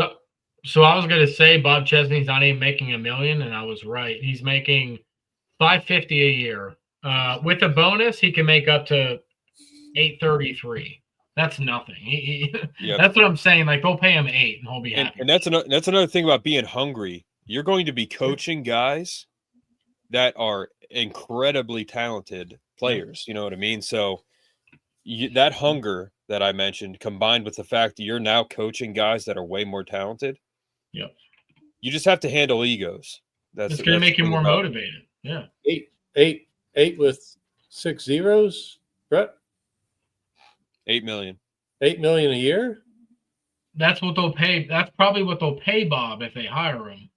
Speaker 3: So I was going to say Bob Chesney's not even making $1 million, and I was right. He's making $550 a year. With a bonus, he can make up to $833. That's nothing. That's what I'm saying. Like they'll pay him $8, and he'll be happy.
Speaker 1: And that's another thing about being hungry. You're going to be coaching guys that are incredibly talented players. You know what I mean? So that hunger that I mentioned, combined with the fact that you're now coaching guys that are way more talented.
Speaker 3: Yep.
Speaker 1: You just have to handle egos.
Speaker 3: It's going to make you more motivated. Yeah.
Speaker 2: 8 with 6 zeros, Brett.
Speaker 1: 8 million.
Speaker 2: 8 million a year.
Speaker 3: That's what they'll pay. That's probably what they'll pay Bob if they hire him.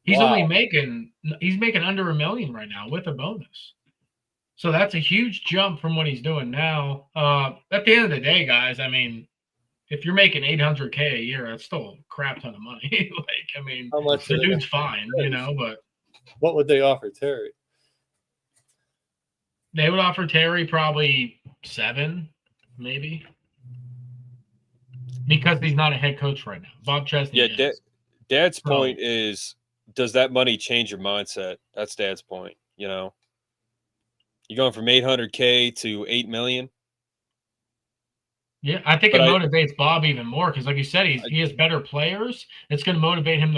Speaker 3: He's making under $1 million right now with a bonus. So that's a huge jump from what he's doing now. At the end of the day, guys, I mean, if you're making $800K a year, that's still a crap ton of money. Like, I mean,
Speaker 2: how much
Speaker 3: the dude's fine, you know, but
Speaker 2: what would they offer Terry?
Speaker 3: They would offer Terry probably 7, maybe. Because he's not a head coach right now. Bob Chesney is.
Speaker 1: Dad's point is, does that money change your mindset? That's Dad's point, you know. You're going from $800K to $8 million.
Speaker 3: Yeah, I think it motivates Bob even more because, like you said, he has better players. It's going to motivate him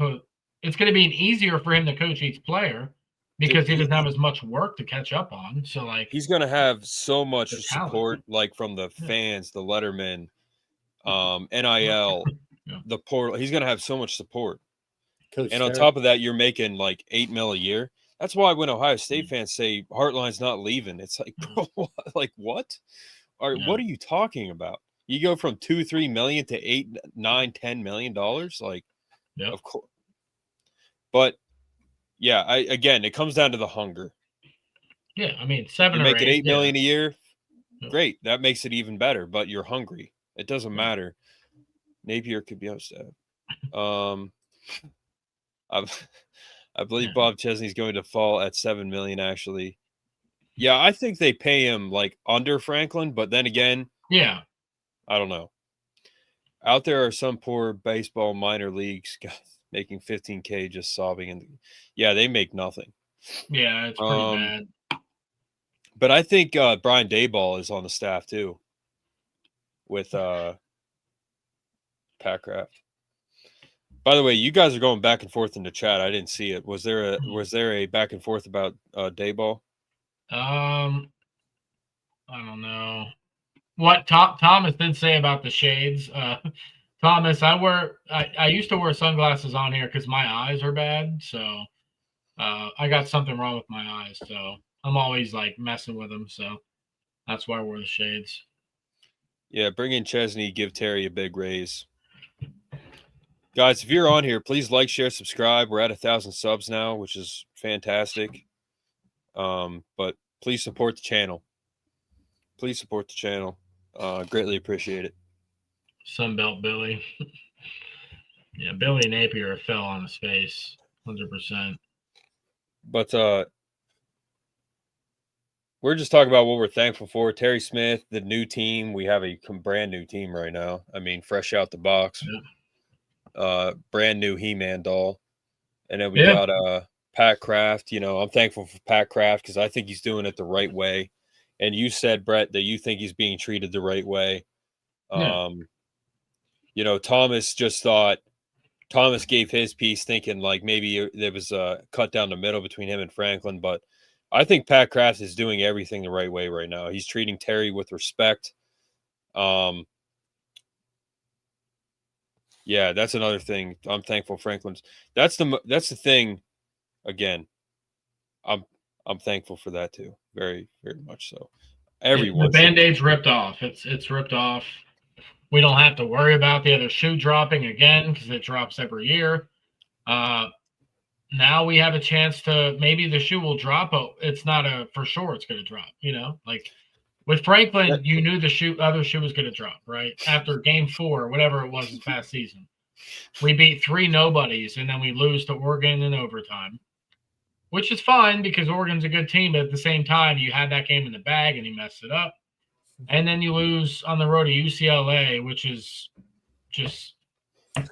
Speaker 3: to. It's going to be easier for him to coach each player because he doesn't have as much work to catch up on. So, like,
Speaker 1: he's going to have so much support, like from the fans, the lettermen, NIL, the portal. He's going to have so much support. And on top of that, you're making like $8 million a year. That's why when Ohio State fans say Hartline's not leaving, it's like, bro, like what? What are you talking about? You go from $2-3 million to $8, $9, $10 million, like, of course. But yeah, again, it comes down to the hunger.
Speaker 3: Yeah, I mean, 7
Speaker 1: you
Speaker 3: or
Speaker 1: make
Speaker 3: 8
Speaker 1: $8 million a year, great. That makes it even better. But you're hungry. It doesn't matter. Napier could be on staff. I believe Bob Chesney's going to fall at $7 million. Actually, yeah, I think they pay him like under Franklin. But then again, I don't know. Out there are some poor baseball minor leagues making $15K just sobbing, and they make nothing.
Speaker 3: Yeah, it's pretty bad.
Speaker 1: But I think Brian Dayball is on the staff too, with Patcraft. By the way, you guys are going back and forth in the chat. I didn't see it. Was there a back and forth about Dayball?
Speaker 3: I don't know. What Thomas did say about the shades. Thomas, I used to wear sunglasses on here because my eyes are bad. So I got something wrong with my eyes. So I'm always like messing with them. So that's why I wear the shades. Yeah,
Speaker 1: bring in Chesney, give Terry a big raise. Guys, if you're on here, please like, share, subscribe. We're at 1,000 subs now, which is fantastic. But please support the channel. Please support the channel. Greatly appreciate it.
Speaker 3: Sunbelt Billy. Yeah, Billy Napier fell on his face, 100%.
Speaker 1: But we're just talking about what we're thankful for. Terry Smith, the new team. We have a brand new team right now. I mean, fresh out the box.
Speaker 3: Yeah.
Speaker 1: Brand new He-Man doll. And then we got Pat Kraft. You know, I'm thankful for Pat Kraft because I think he's doing it the right way. And you said, Brett, that you think he's being treated the right way.
Speaker 3: Yeah.
Speaker 1: You know, Thomas gave his piece thinking like maybe there was a cut down the middle between him and Franklin, but I think Pat Kraft is doing everything the right way right now. He's treating Terry with respect. Yeah, that's another thing. I'm thankful Franklin's. That's the thing. Again, I'm thankful for that too. Very, very much so. Everyone.
Speaker 3: The Band-Aid's ripped off. It's ripped off. We don't have to worry about the other shoe dropping again because it drops every year. Now we have a chance to maybe the shoe will drop, but it's not a for sure it's going to drop. You know, like with Franklin, you knew the other shoe was going to drop right after Game 4, whatever it was this past season. We beat 3 nobodies and then we lose to Oregon in overtime, which is fine because Oregon's a good team. But at the same time, you had that game in the bag and you messed it up. And then you lose on the road to UCLA, which is just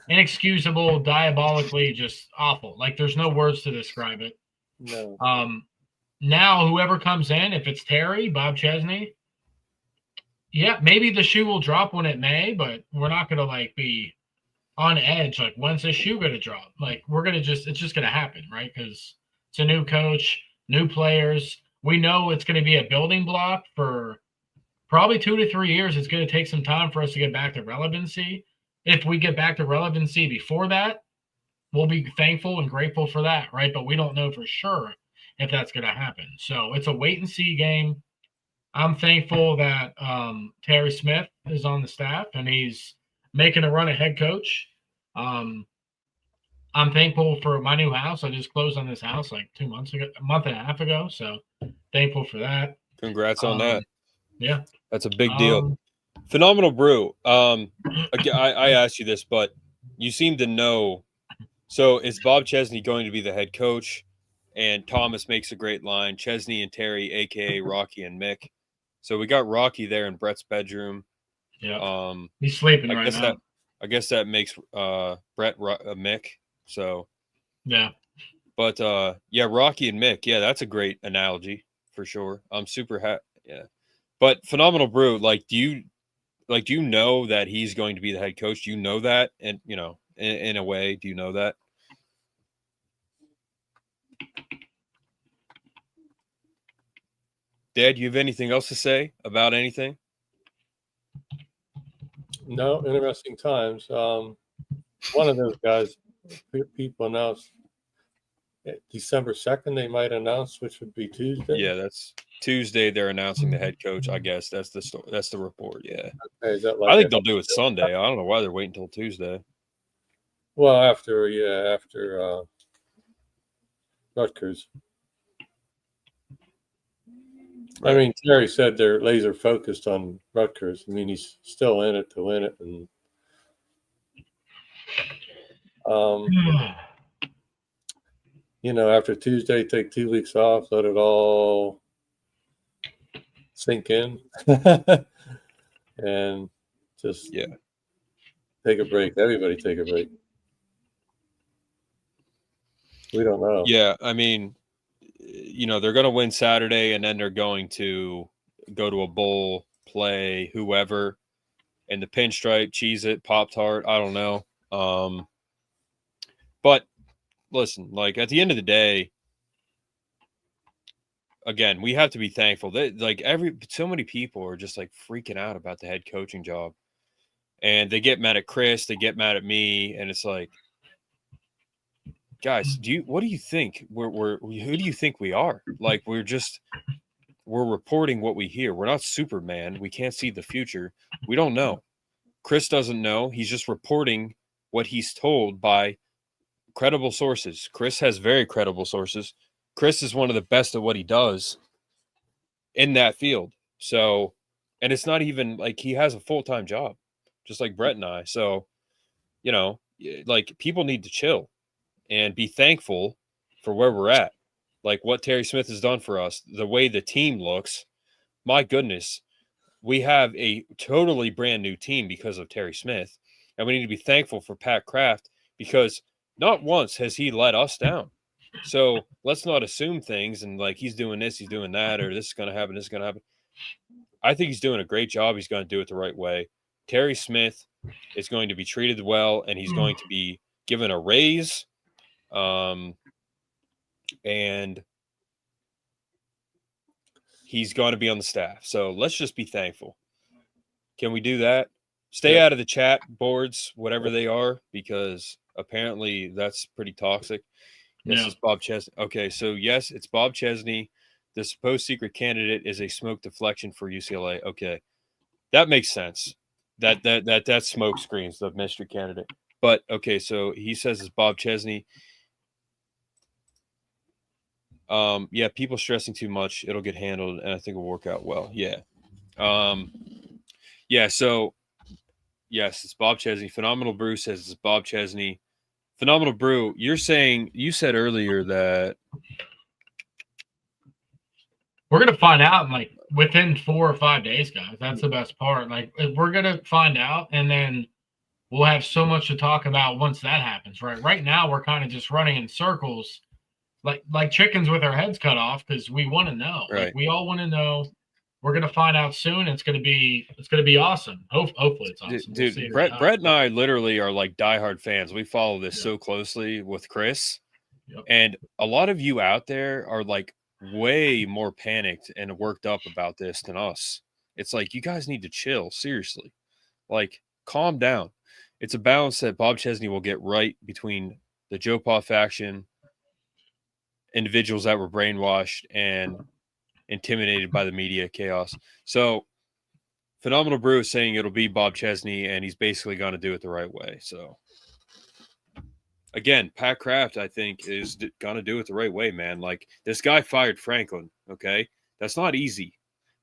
Speaker 3: inexcusable, diabolically just awful. Like there's no words to describe it.
Speaker 2: No.
Speaker 3: Now whoever comes in, if it's Terry, Bob Chesney, yeah, maybe the shoe will drop when it may, but we're not gonna like be on edge. Like when's the shoe gonna drop? Like it's just gonna happen, right? Because it's a new coach, new players. We know it's gonna be a building block for probably 2 to 3 years. It's going to take some time for us to get back to relevancy. If we get back to relevancy before that, we'll be thankful and grateful for that, right? But we don't know for sure if that's going to happen. So it's a wait and see game. I'm thankful that Terry Smith is on the staff and he's making a run at head coach. I'm thankful for my new house. I just closed on this house like 2 months ago, a month and a half ago. So thankful for that.
Speaker 1: Congrats on that.
Speaker 3: Yeah.
Speaker 1: That's a big deal. Phenomenal Brew. Again, I asked you this, but you seem to know. So is Bob Chesney going to be the head coach? And Thomas makes a great line. Chesney and Terry, a.k.a. Rocky and Mick. So we got Rocky there in Brett's bedroom.
Speaker 3: Yeah. He's sleeping right now.
Speaker 1: I guess that makes Brett Mick. So
Speaker 3: yeah.
Speaker 1: But yeah, Rocky and Mick. Yeah, that's a great analogy for sure. I'm super happy. Yeah. But Phenomenal Brew, do you know that he's going to be the head coach? Do you know that? And, you know, in a way, do you know that? Dad, you have anything else to say about anything?
Speaker 2: No, interesting times. One of those guys, people announced December 2nd, they might announce, which would be Tuesday.
Speaker 1: Yeah, that's Tuesday. They're announcing the head coach. I guess that's the story. That's the report. Yeah.
Speaker 2: Okay, is that
Speaker 1: I think they'll do it Sunday. I don't know why they're waiting until Tuesday.
Speaker 2: Well, after Rutgers. Right. I mean, Terry said they're laser focused on Rutgers. I mean, he's still in it to win it, and you know, after Tuesday, take 2 weeks off, let it all sink in, and just take a break. Everybody take a break. We don't know.
Speaker 1: Yeah, I mean, you know, they're going to win Saturday, and then they're going to go to a bowl, play whoever, and the Pinstripe, Cheez-It, Pop-Tart, I don't know. But listen, at the end of the day, again, we have to be thankful that so many people are just freaking out about the head coaching job, and they get mad at Chris, they get mad at me, and it's like, guys, what do you think who do you think we are? We're reporting what we hear. We're not Superman. We can't see the future. We don't know. Chris doesn't know. He's just reporting what he's told by credible sources. Chris has very credible sources. Chris is one of the best at what he does in that field. So, and it's not even like he has a full-time job, just like Brett and I. So, you know, like people need to chill and be thankful for where we're at. Like what Terry Smith has done for us, the way the team looks. My goodness, we have a totally brand new team because of Terry Smith. And we need to be thankful for Pat Kraft because not once has he let us down. So let's not assume things and like he's doing this, he's doing that, or this is going to happen, this is going to happen. I think he's doing a great job. He's going to do it the right way. Terry Smith is going to be treated well, and he's going to be given a raise. And he's going to be on the staff. So let's just be thankful. Can we do that? Stay out of the chat boards, whatever they are, because apparently that's pretty toxic. Yes, it's Bob Chesney. Okay, so yes, it's Bob Chesney. The supposed secret candidate is a smoke deflection for UCLA. Okay, that makes sense. That smoke screens the mystery candidate. But okay, so he says it's Bob Chesney. Yeah, people stressing too much, it'll get handled, and I think it'll work out well. Yeah. Yeah, so yes, it's Bob Chesney. Phenomenal Brew says it's Bob Chesney. Phenomenal Brew, you said earlier that
Speaker 3: we're gonna find out in like within 4 or 5 days, guys. That's the best part. Like we're gonna find out, and then we'll have so much to talk about once that happens. Right now, we're kind of just running in circles, like chickens with our heads cut off because we want to know.
Speaker 1: Right.
Speaker 3: Like we all want to know. We're gonna find out soon. It's gonna be awesome. Hopefully, it's awesome.
Speaker 1: Dude, Brett and I literally are like diehard fans. We follow this so closely with Chris, and a lot of you out there are like way more panicked and worked up about this than us. It's like you guys need to chill. Seriously, like calm down. It's a balance that Bob Chesney will get right between the Joe Pa faction, individuals that were brainwashed and intimidated by the media chaos. So Phenomenal Brew is saying it'll be Bob Chesney, and he's basically going to do it the right way. So again, Pat Kraft, I think, is going to do it the right way, man. Like this guy fired Franklin. Okay. That's not easy.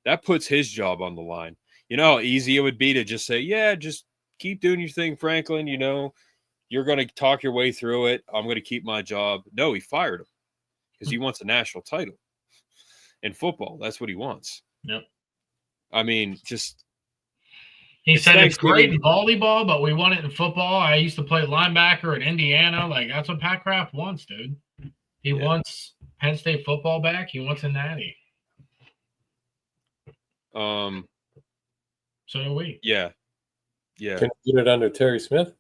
Speaker 1: That puts his job on the line. You know how easy it would be to just say, yeah, just keep doing your thing, Franklin. You know, you're going to talk your way through it. I'm going to keep my job. No, he fired him because he wants a national title. In football, that's what he wants.
Speaker 3: Yep.
Speaker 1: I mean, just
Speaker 3: he said it's great in volleyball, but we want it in football. I used to play linebacker at Indiana. Like that's what Pat Kraft wants, dude. He wants Penn State football back. He wants a natty. So do we.
Speaker 1: Yeah.
Speaker 2: Can you get it under Terry Smith?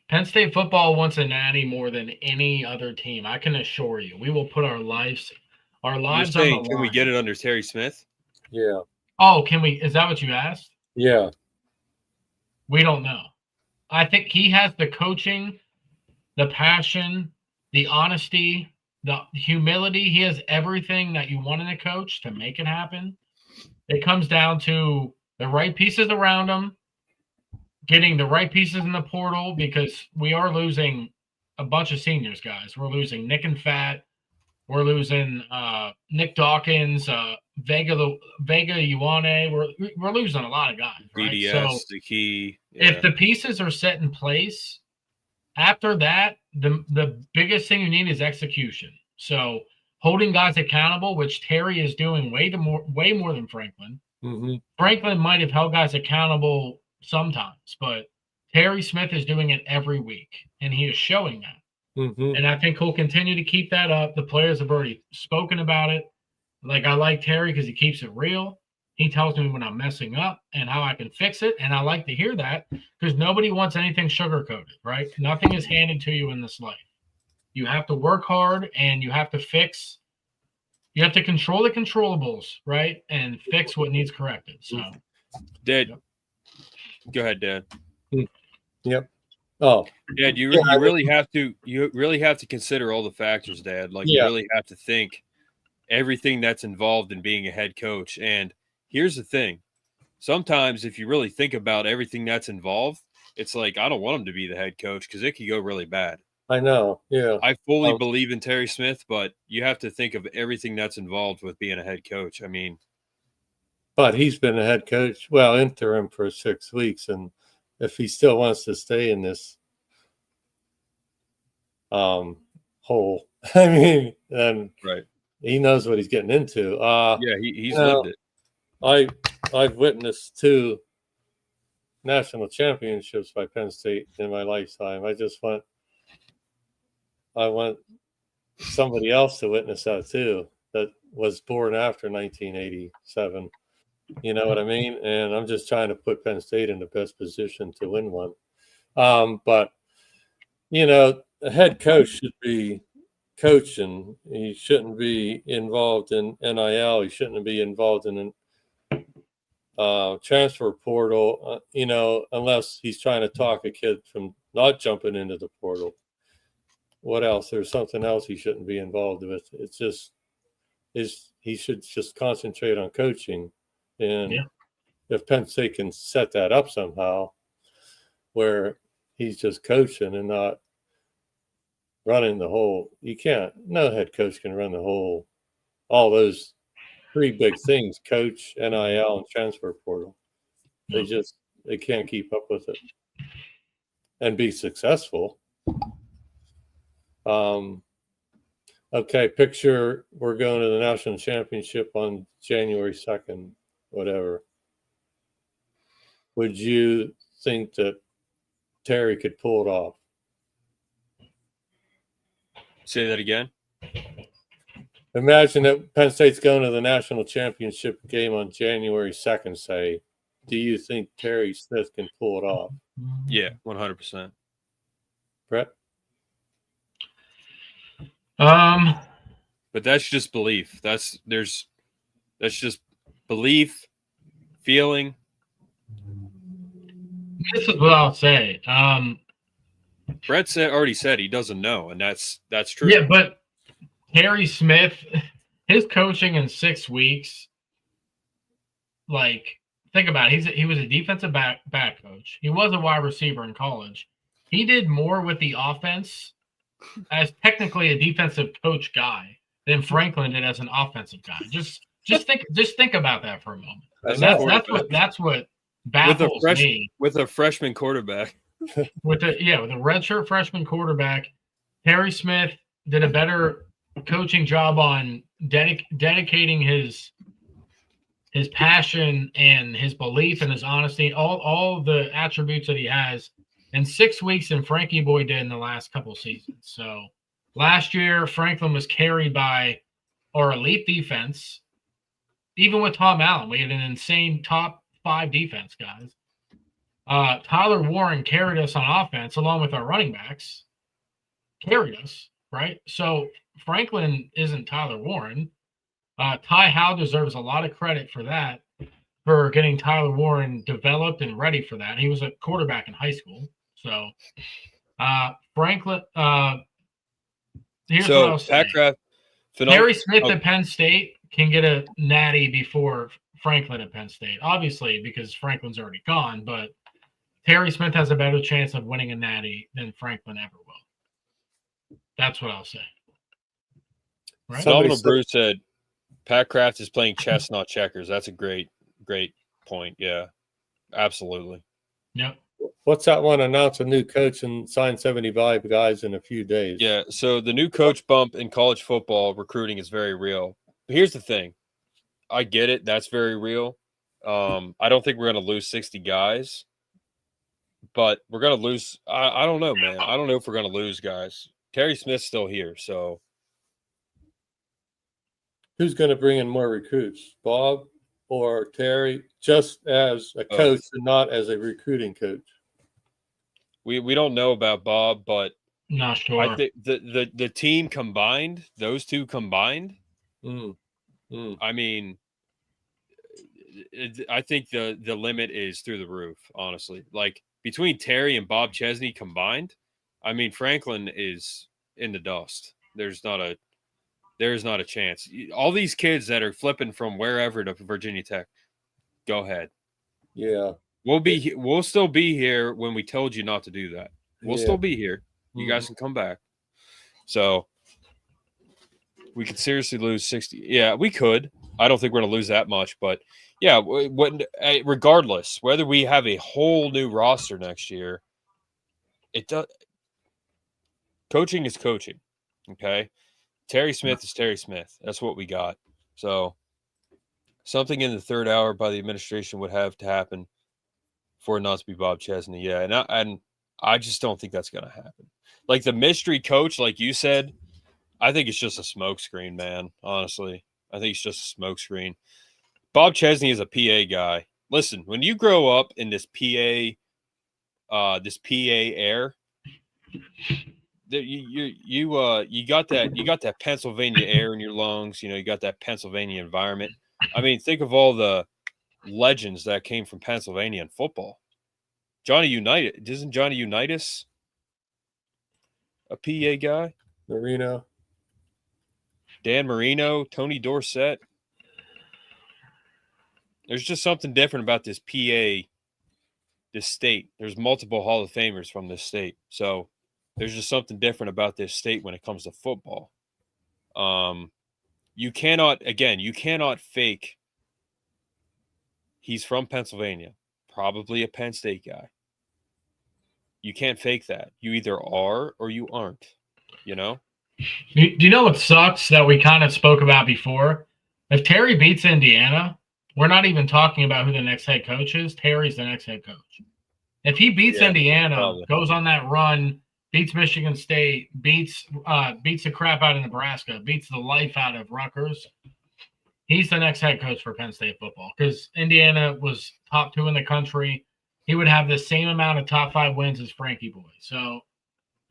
Speaker 3: Penn State football wants a natty more than any other team. I can assure you. We will put our lives on the line.
Speaker 1: Can we get it under Terry Smith?
Speaker 2: Yeah.
Speaker 3: Oh, can we? Is that what you asked?
Speaker 2: Yeah.
Speaker 3: We don't know. I think he has the coaching, the passion, the honesty, the humility. He has everything that you want in a coach to make it happen. It comes down to the right pieces around him, getting the right pieces in the portal because we are losing a bunch of seniors, guys. We're losing Nick and Fat. We're losing Nick Dawkins, Vega Ioane. We're losing a lot of guys. Right?
Speaker 1: BDS, the key.
Speaker 3: Yeah. If the pieces are set in place, after that, the biggest thing you need is execution. So holding guys accountable, which Terry is doing way more than Franklin.
Speaker 2: Mm-hmm.
Speaker 3: Franklin might have held guys accountable sometimes, but Terry Smith is doing it every week, and he is showing that.
Speaker 2: Mm-hmm.
Speaker 3: And I think he'll continue to keep that up. The players have already spoken about it. Like, I like Terry because he keeps it real. He tells me when I'm messing up and how I can fix it, and I like to hear that because nobody wants anything sugar-coated, right? Nothing is handed to you in this life. You have to work hard, and you have to fix. You have to control the controllables, right, and fix what needs corrected. So,
Speaker 1: Dad, go ahead, Dad.
Speaker 2: Yep. Oh,
Speaker 1: Dad, you really have to consider all the factors, Dad. Like you really have to think everything that's involved in being a head coach. And here's the thing: sometimes if you really think about everything that's involved, it's like I don't want him to be the head coach because it could go really bad.
Speaker 2: I know. Yeah.
Speaker 1: I fully believe in Terry Smith, but you have to think of everything that's involved with being a head coach. I mean,
Speaker 2: but he's been a head coach, well, interim for 6 weeks, and if he still wants to stay in this hole, I mean, and
Speaker 1: right.
Speaker 2: he knows what he's getting into.
Speaker 1: Yeah, he's lived it.
Speaker 2: I've witnessed 2 national championships by Penn State in my lifetime. I want somebody else to witness that too, that was born after 1987. You know what I mean? And I'm just trying to put Penn State in the best position to win one. But, you know, a head coach should be coaching. He shouldn't be involved in NIL. He shouldn't be involved in transfer portal, you know, unless he's trying to talk a kid from not jumping into the portal. What else? There's something else he shouldn't be involved with. It's just he should just concentrate on coaching. And if Penn State can set that up somehow where he's just coaching and not running the whole, no head coach can run all those 3 big things: coach, NIL, and transfer portal. They can't keep up with it and be successful. Okay, picture we're going to the national championship on January 2nd, whatever. Would you think that Terry could pull it off?
Speaker 1: Say that again.
Speaker 2: Imagine that Penn State's going to the national championship game on January 2nd, say. Do you think Terry Smith can pull it off?
Speaker 1: Yeah, 100%.
Speaker 2: Brett?
Speaker 1: But that's just belief. That's just belief, feeling.
Speaker 3: This is what I'll say.
Speaker 1: Brett already said he doesn't know, and that's true.
Speaker 3: Yeah, but Terry Smith, his coaching in 6 weeks, like, think about it. He was a defensive back coach. He was a wide receiver in college. He did more with the offense as technically a defensive coach guy than Franklin did as an offensive guy. Just think about that for a moment. That's what baffles me.
Speaker 1: With a freshman quarterback.
Speaker 3: With a redshirt freshman quarterback, Terry Smith did a better coaching job on dedicating his passion and his belief and his honesty, all the attributes that he has in 6 weeks than Frankie Boy did in the last couple seasons. So last year, Franklin was carried by our elite defense. Even with Tom Allen, we had an insane top 5 defense, guys. Tyler Warren carried us on offense along with our running backs. Carried us, right? So Franklin isn't Tyler Warren. Ty Howe deserves a lot of credit for that, for getting Tyler Warren developed and ready for that. He was a quarterback in high school. So Franklin, here's what I'll say. Terry Smith at Penn State can get a natty before Franklin at Penn State, obviously, because Franklin's already gone, but Terry Smith has a better chance of winning a natty than Franklin ever will. That's what I'll say.
Speaker 1: Right? Phenomenal Bruce said, Pat Kraft is playing chess, not checkers. That's a great point. Yeah, absolutely.
Speaker 3: Yep.
Speaker 2: What's that one? Announce a new coach and sign 75 guys in a few days.
Speaker 1: Yeah, so the new coach bump in college football recruiting is very real. But here's the thing. I get it. That's very real. I don't think we're going to lose 60 guys, but we're going to lose. I don't know, man. I don't know if we're going to lose guys. Terry Smith's still here, so.
Speaker 2: Who's going to bring in more recruits, Bob or Terry, just as a coach and not as a recruiting coach?
Speaker 1: We don't know about Bob, but
Speaker 3: not sure.
Speaker 1: I think the team combined, those two combined, I mean, I think the limit is through the roof, honestly. Like, between Terry and Bob Chesney combined, I mean, Franklin is in the dust. There's not a chance. All these kids that are flipping from wherever to Virginia Tech, go ahead.
Speaker 2: Yeah.
Speaker 1: We'll still be here when we told you not to do that. We'll still be here. You guys can come back. So we could seriously lose 60. Yeah, we could. I don't think we're going to lose that much, but yeah, regardless, whether we have a whole new roster next year, it does. Coaching is coaching. Okay. Terry Smith is Terry Smith. That's what we got. So something in the third hour by the administration would have to happen for it not to be Bob Chesney. Yeah. And I just don't think that's going to happen. Like the mystery coach, like you said, I think it's just a smokescreen, man. Honestly, I think it's just a smokescreen. Bob Chesney is a PA guy. Listen, when you grow up in this PA air, you got that Pennsylvania air in your lungs. You got that Pennsylvania environment. I mean, think of all the legends that came from Pennsylvania in football. Johnny Unitas, isn't Johnny Unitas a PA guy?
Speaker 2: Marino.
Speaker 1: Dan Marino, Tony Dorsett. There's just something different about this PA, this state. There's multiple Hall of Famers from this state. So there's just something different about this state when it comes to football. You cannot fake. He's from Pennsylvania, probably a Penn State guy. You can't fake that. You either are or you aren't, Do
Speaker 3: you know what sucks that we kind of spoke about before? If Terry beats Indiana, we're not even talking about who the next head coach is. Terry's the next head coach. If he beats Indiana, probably goes on that run, beats Michigan State, beats the crap out of Nebraska, beats the life out of Rutgers, he's the next head coach for Penn State football because Indiana was top 2 in the country. He would have the same amount of top 5 wins as Frankie Boy. So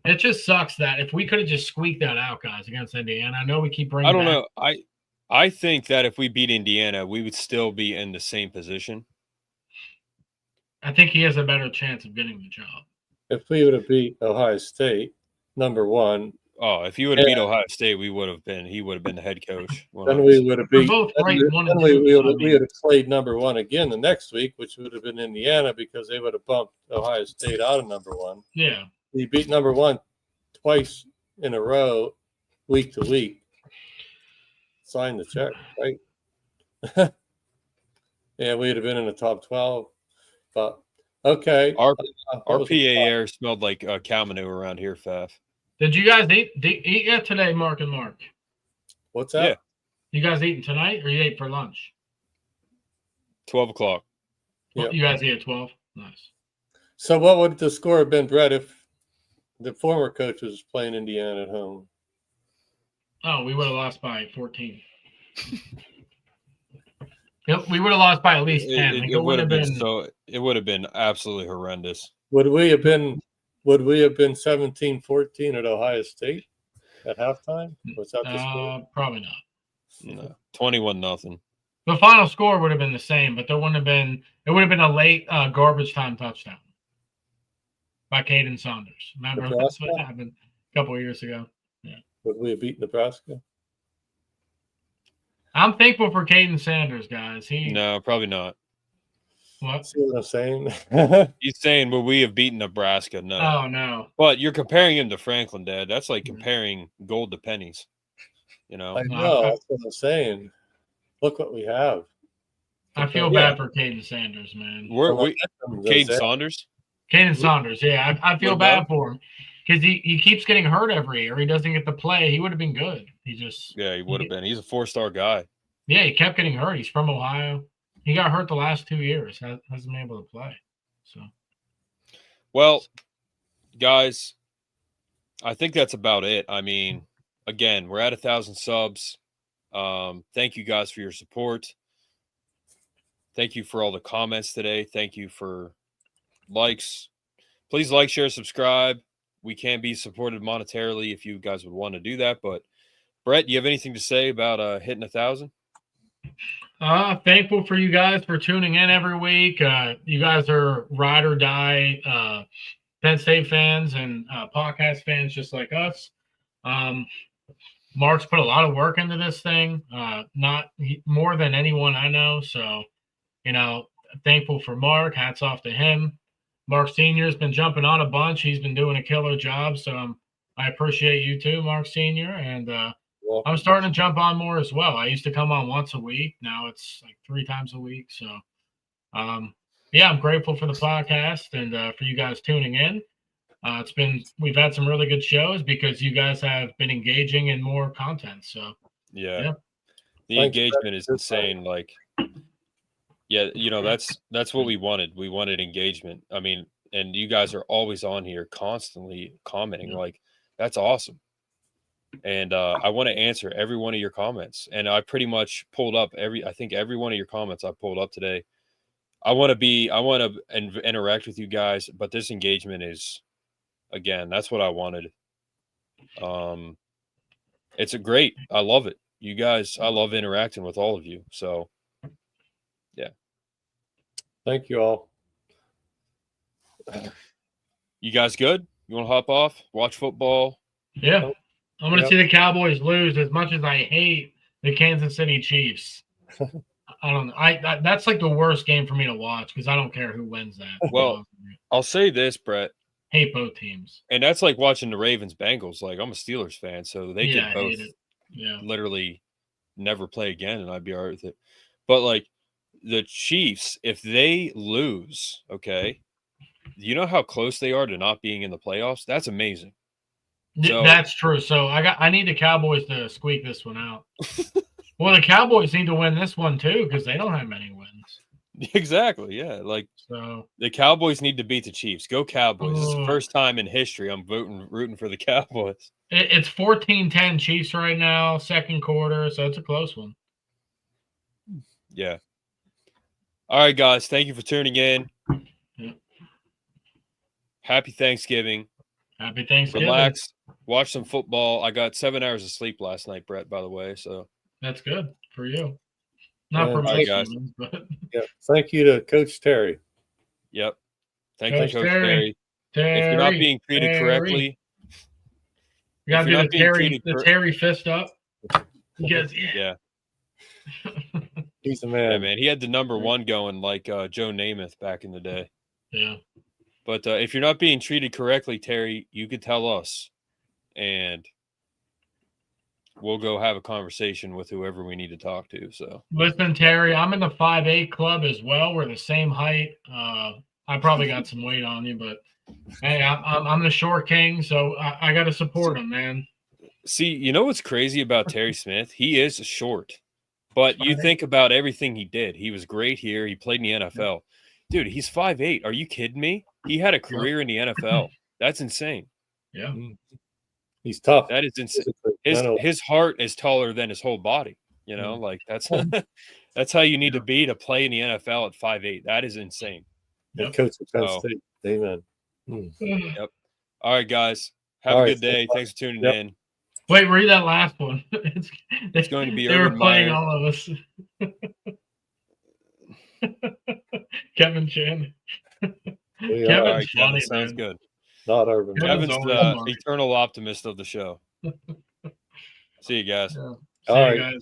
Speaker 3: it just sucks that if we could have just squeaked that out, guys, against Indiana. I know we keep bringing.
Speaker 1: I don't know. I think that if we beat Indiana, we would still be in the same position.
Speaker 3: I think he has a better chance of getting the job.
Speaker 2: If we would have beat Ohio State, number 1.
Speaker 1: Oh, if you would have beat Ohio State, he would have been the head coach.
Speaker 2: Then we would have beat.
Speaker 3: Both right,
Speaker 2: we would have played number 1 again the next week, which would have been Indiana because they would have bumped Ohio State out of number 1.
Speaker 3: Yeah.
Speaker 2: He beat number 1 twice in a row, week to week. Sign the check, right? Yeah, we'd have been in the top 12. But okay.
Speaker 1: Our PA air smelled like cow manure around here, Faf.
Speaker 3: Did you guys eat yet today, Mark and Mark?
Speaker 2: What's that?
Speaker 1: Yeah.
Speaker 3: You guys eating tonight or you ate for lunch?
Speaker 1: 12 o'clock.
Speaker 3: Yep. You guys eat at 12? Nice.
Speaker 2: So what would the score have been, Brett, if the former coach was playing Indiana at home?
Speaker 3: Oh, we would have lost by 14. Yep, we would have lost by at least 10.
Speaker 1: It would have been absolutely horrendous.
Speaker 2: Would we have been 17-14 at Ohio State at halftime? Was that the score?
Speaker 3: Probably not.
Speaker 1: No, 21-0.
Speaker 3: The final score would have been the same, but it would have been a late garbage time touchdown by Caden Saunders. Remember
Speaker 2: Nebraska?
Speaker 3: That's what happened a couple of years ago. Yeah.
Speaker 2: Would we have beat Nebraska?
Speaker 3: I'm thankful for Caden Sanders, guys.
Speaker 1: No, probably not.
Speaker 3: What?
Speaker 2: See what I'm saying?
Speaker 1: He's saying, will we have beaten Nebraska? No.
Speaker 3: Oh, no.
Speaker 1: But you're comparing him to Franklin, Dad. That's like comparing gold to pennies.
Speaker 2: I know. That's what I'm saying. Look what we have.
Speaker 3: I feel bad for Caden Sanders, man.
Speaker 1: Caden Saunders?
Speaker 3: Caden Saunders, yeah. I feel bad for him because he keeps getting hurt every year. He doesn't get to play. He would have been good.
Speaker 1: He would have been. He's a 4-star guy.
Speaker 3: Yeah, he kept getting hurt. He's from Ohio. He got hurt the last 2 years. Hasn't been able to play. So,
Speaker 1: well, guys, I think that's about it. I mean, again, we're at 1,000 subs. Thank you guys for your support. Thank you for all the comments today. Thank you for likes. Please like, share, subscribe. We can be supported monetarily if you guys would want to do that. But Brett, do you have anything to say about hitting 1,000?
Speaker 3: Thankful for you guys for tuning in every week. You guys are ride or die Penn State fans and podcast fans just like us. Mark's put a lot of work into this thing, more than anyone I know. So, thankful for Mark. Hats off to him. Mark Sr.'s been jumping on a bunch. He's been doing a killer job. So I appreciate you too, Mark Sr. And I'm starting to jump on more as well. I used to come on once a week. Now it's like 3 times a week. So, yeah, I'm grateful for the podcast and for you guys tuning in. We've had some really good shows because you guys have been engaging in more content. So,
Speaker 1: yeah. The engagement is insane. Like, yeah, that's what we wanted. We wanted engagement. I mean, and you guys are always on here constantly commenting. Like, that's awesome. And I want to answer every one of your comments. And I pretty much pulled up I think every one of your comments I pulled up today. I want to interact with you guys, but this engagement is, again, that's what I wanted. It's great. I love it. You guys, I love interacting with all of you. So, yeah.
Speaker 2: Thank you all.
Speaker 1: You guys good? You want to hop off, watch football?
Speaker 3: Yeah. I'm going to see the Cowboys lose as much as I hate the Kansas City Chiefs. I don't know. That's like the worst game for me to watch because I don't care who wins that.
Speaker 1: Well, I'll say this, Brett.
Speaker 3: Hate both teams.
Speaker 1: And that's like watching the Ravens Bengals. Like, I'm a Steelers fan, so they could both literally never play again, and I'd be all right with it. But like the Chiefs, if they lose, okay, you know how close they are to not being in the playoffs? That's amazing. So,
Speaker 3: that's true. So I need the Cowboys to squeak this one out. Well, the Cowboys need to win this one too because they don't have many wins.
Speaker 1: Exactly. Yeah. Like,
Speaker 3: so
Speaker 1: the Cowboys need to beat the Chiefs. Go Cowboys! This is the first time in history I'm rooting for the Cowboys.
Speaker 3: It's 14-10 Chiefs right now, second quarter, so it's a close one.
Speaker 1: Yeah. All right, guys. Thank you for tuning in.
Speaker 3: Yeah.
Speaker 1: Happy Thanksgiving.
Speaker 3: Happy Thanksgiving.
Speaker 1: Relax. Watch some football. I got 7 hours of sleep last night, Brett, by the way. So
Speaker 3: that's good for you. Not for
Speaker 1: me, guys.
Speaker 2: But yeah. Thank you to Coach Terry.
Speaker 1: Yep. Thank you, Coach Terry.
Speaker 3: Terry.
Speaker 1: If you're not being treated correctly,
Speaker 3: you gotta do the Terry fist up. Because,
Speaker 1: yeah.
Speaker 2: He's the man.
Speaker 1: Yeah, man. He had the number 1 going like Joe Namath back in the day.
Speaker 3: Yeah.
Speaker 1: But if you're not being treated correctly, Terry, you could tell us, and we'll go have a conversation with whoever we need to talk to. So
Speaker 3: listen, Terry, I'm in the 5'8" club as well. We're the same height. I probably got some weight on you, but hey, I'm the short king, so I got to support him, man.
Speaker 1: See, you know what's crazy about Terry Smith? He is short, but you think about everything he did. He was great here. He played in the NFL. Dude, he's 5'8". Are you kidding me? He had a career in the NFL. That's insane.
Speaker 3: Yeah.
Speaker 2: He's tough.
Speaker 1: That is insane. His heart is taller than his whole body. You know, like that's how you need to be to play in the NFL at 5'8". That is insane.
Speaker 2: Yep. Coach at Penn State. Amen.
Speaker 1: Yep. All right, guys. Have a good day. Thanks for tuning in.
Speaker 3: Wait, read that last one.
Speaker 1: It's going to be
Speaker 3: they were playing all of us. Kevin Chan. Kevin's funny,
Speaker 1: sounds good.
Speaker 2: Not Urban.
Speaker 1: Kevin's the eternal optimist of the show. See you guys.
Speaker 3: Yeah.
Speaker 2: All right.
Speaker 3: Guys.